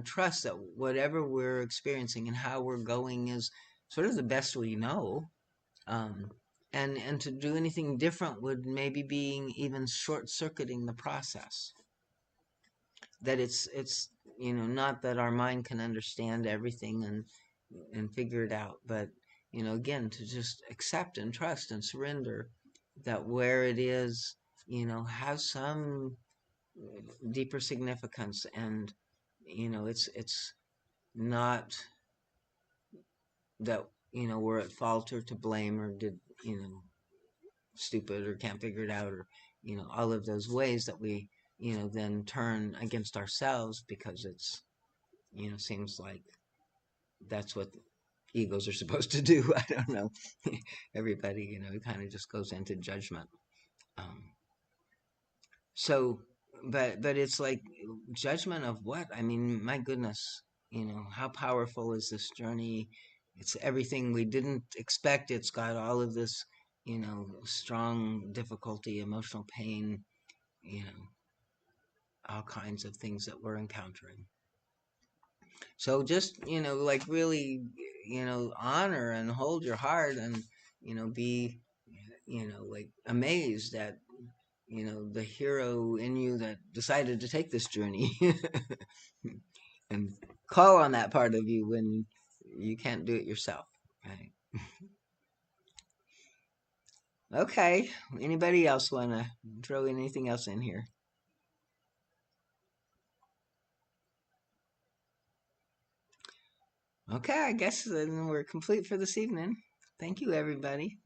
trust that whatever we're experiencing and how we're going is sort of the best we know. um, and to do anything different would maybe being even short-circuiting the process. That it's not that our mind can understand everything and figure it out, but again, to just accept and trust and surrender that where it is has some deeper significance. And it's not that we're at fault or to blame or did stupid or can't figure it out, or all of those ways that we then turn against ourselves, because it's seems like that's what egos are supposed to do. I don't know. Everybody kind of just goes into judgment. um so but it's like, judgment of what? I mean, my goodness, how powerful is this journey? It's everything we didn't expect. It's got all of this strong difficulty, emotional pain, you know all kinds of things that we're encountering. So just like really honor and hold your heart, and be like amazed at the hero in you that decided to take this journey. And call on that part of you when you can't do it yourself, right? Okay, anybody else want to throw anything else in here? Okay, I guess then we're complete for this evening. Thank you, everybody.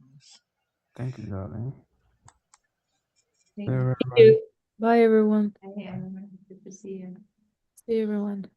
Thank you, darling. Thank Everybody. you. Bye, everyone. Hey, everyone. Good to see you. See you, everyone.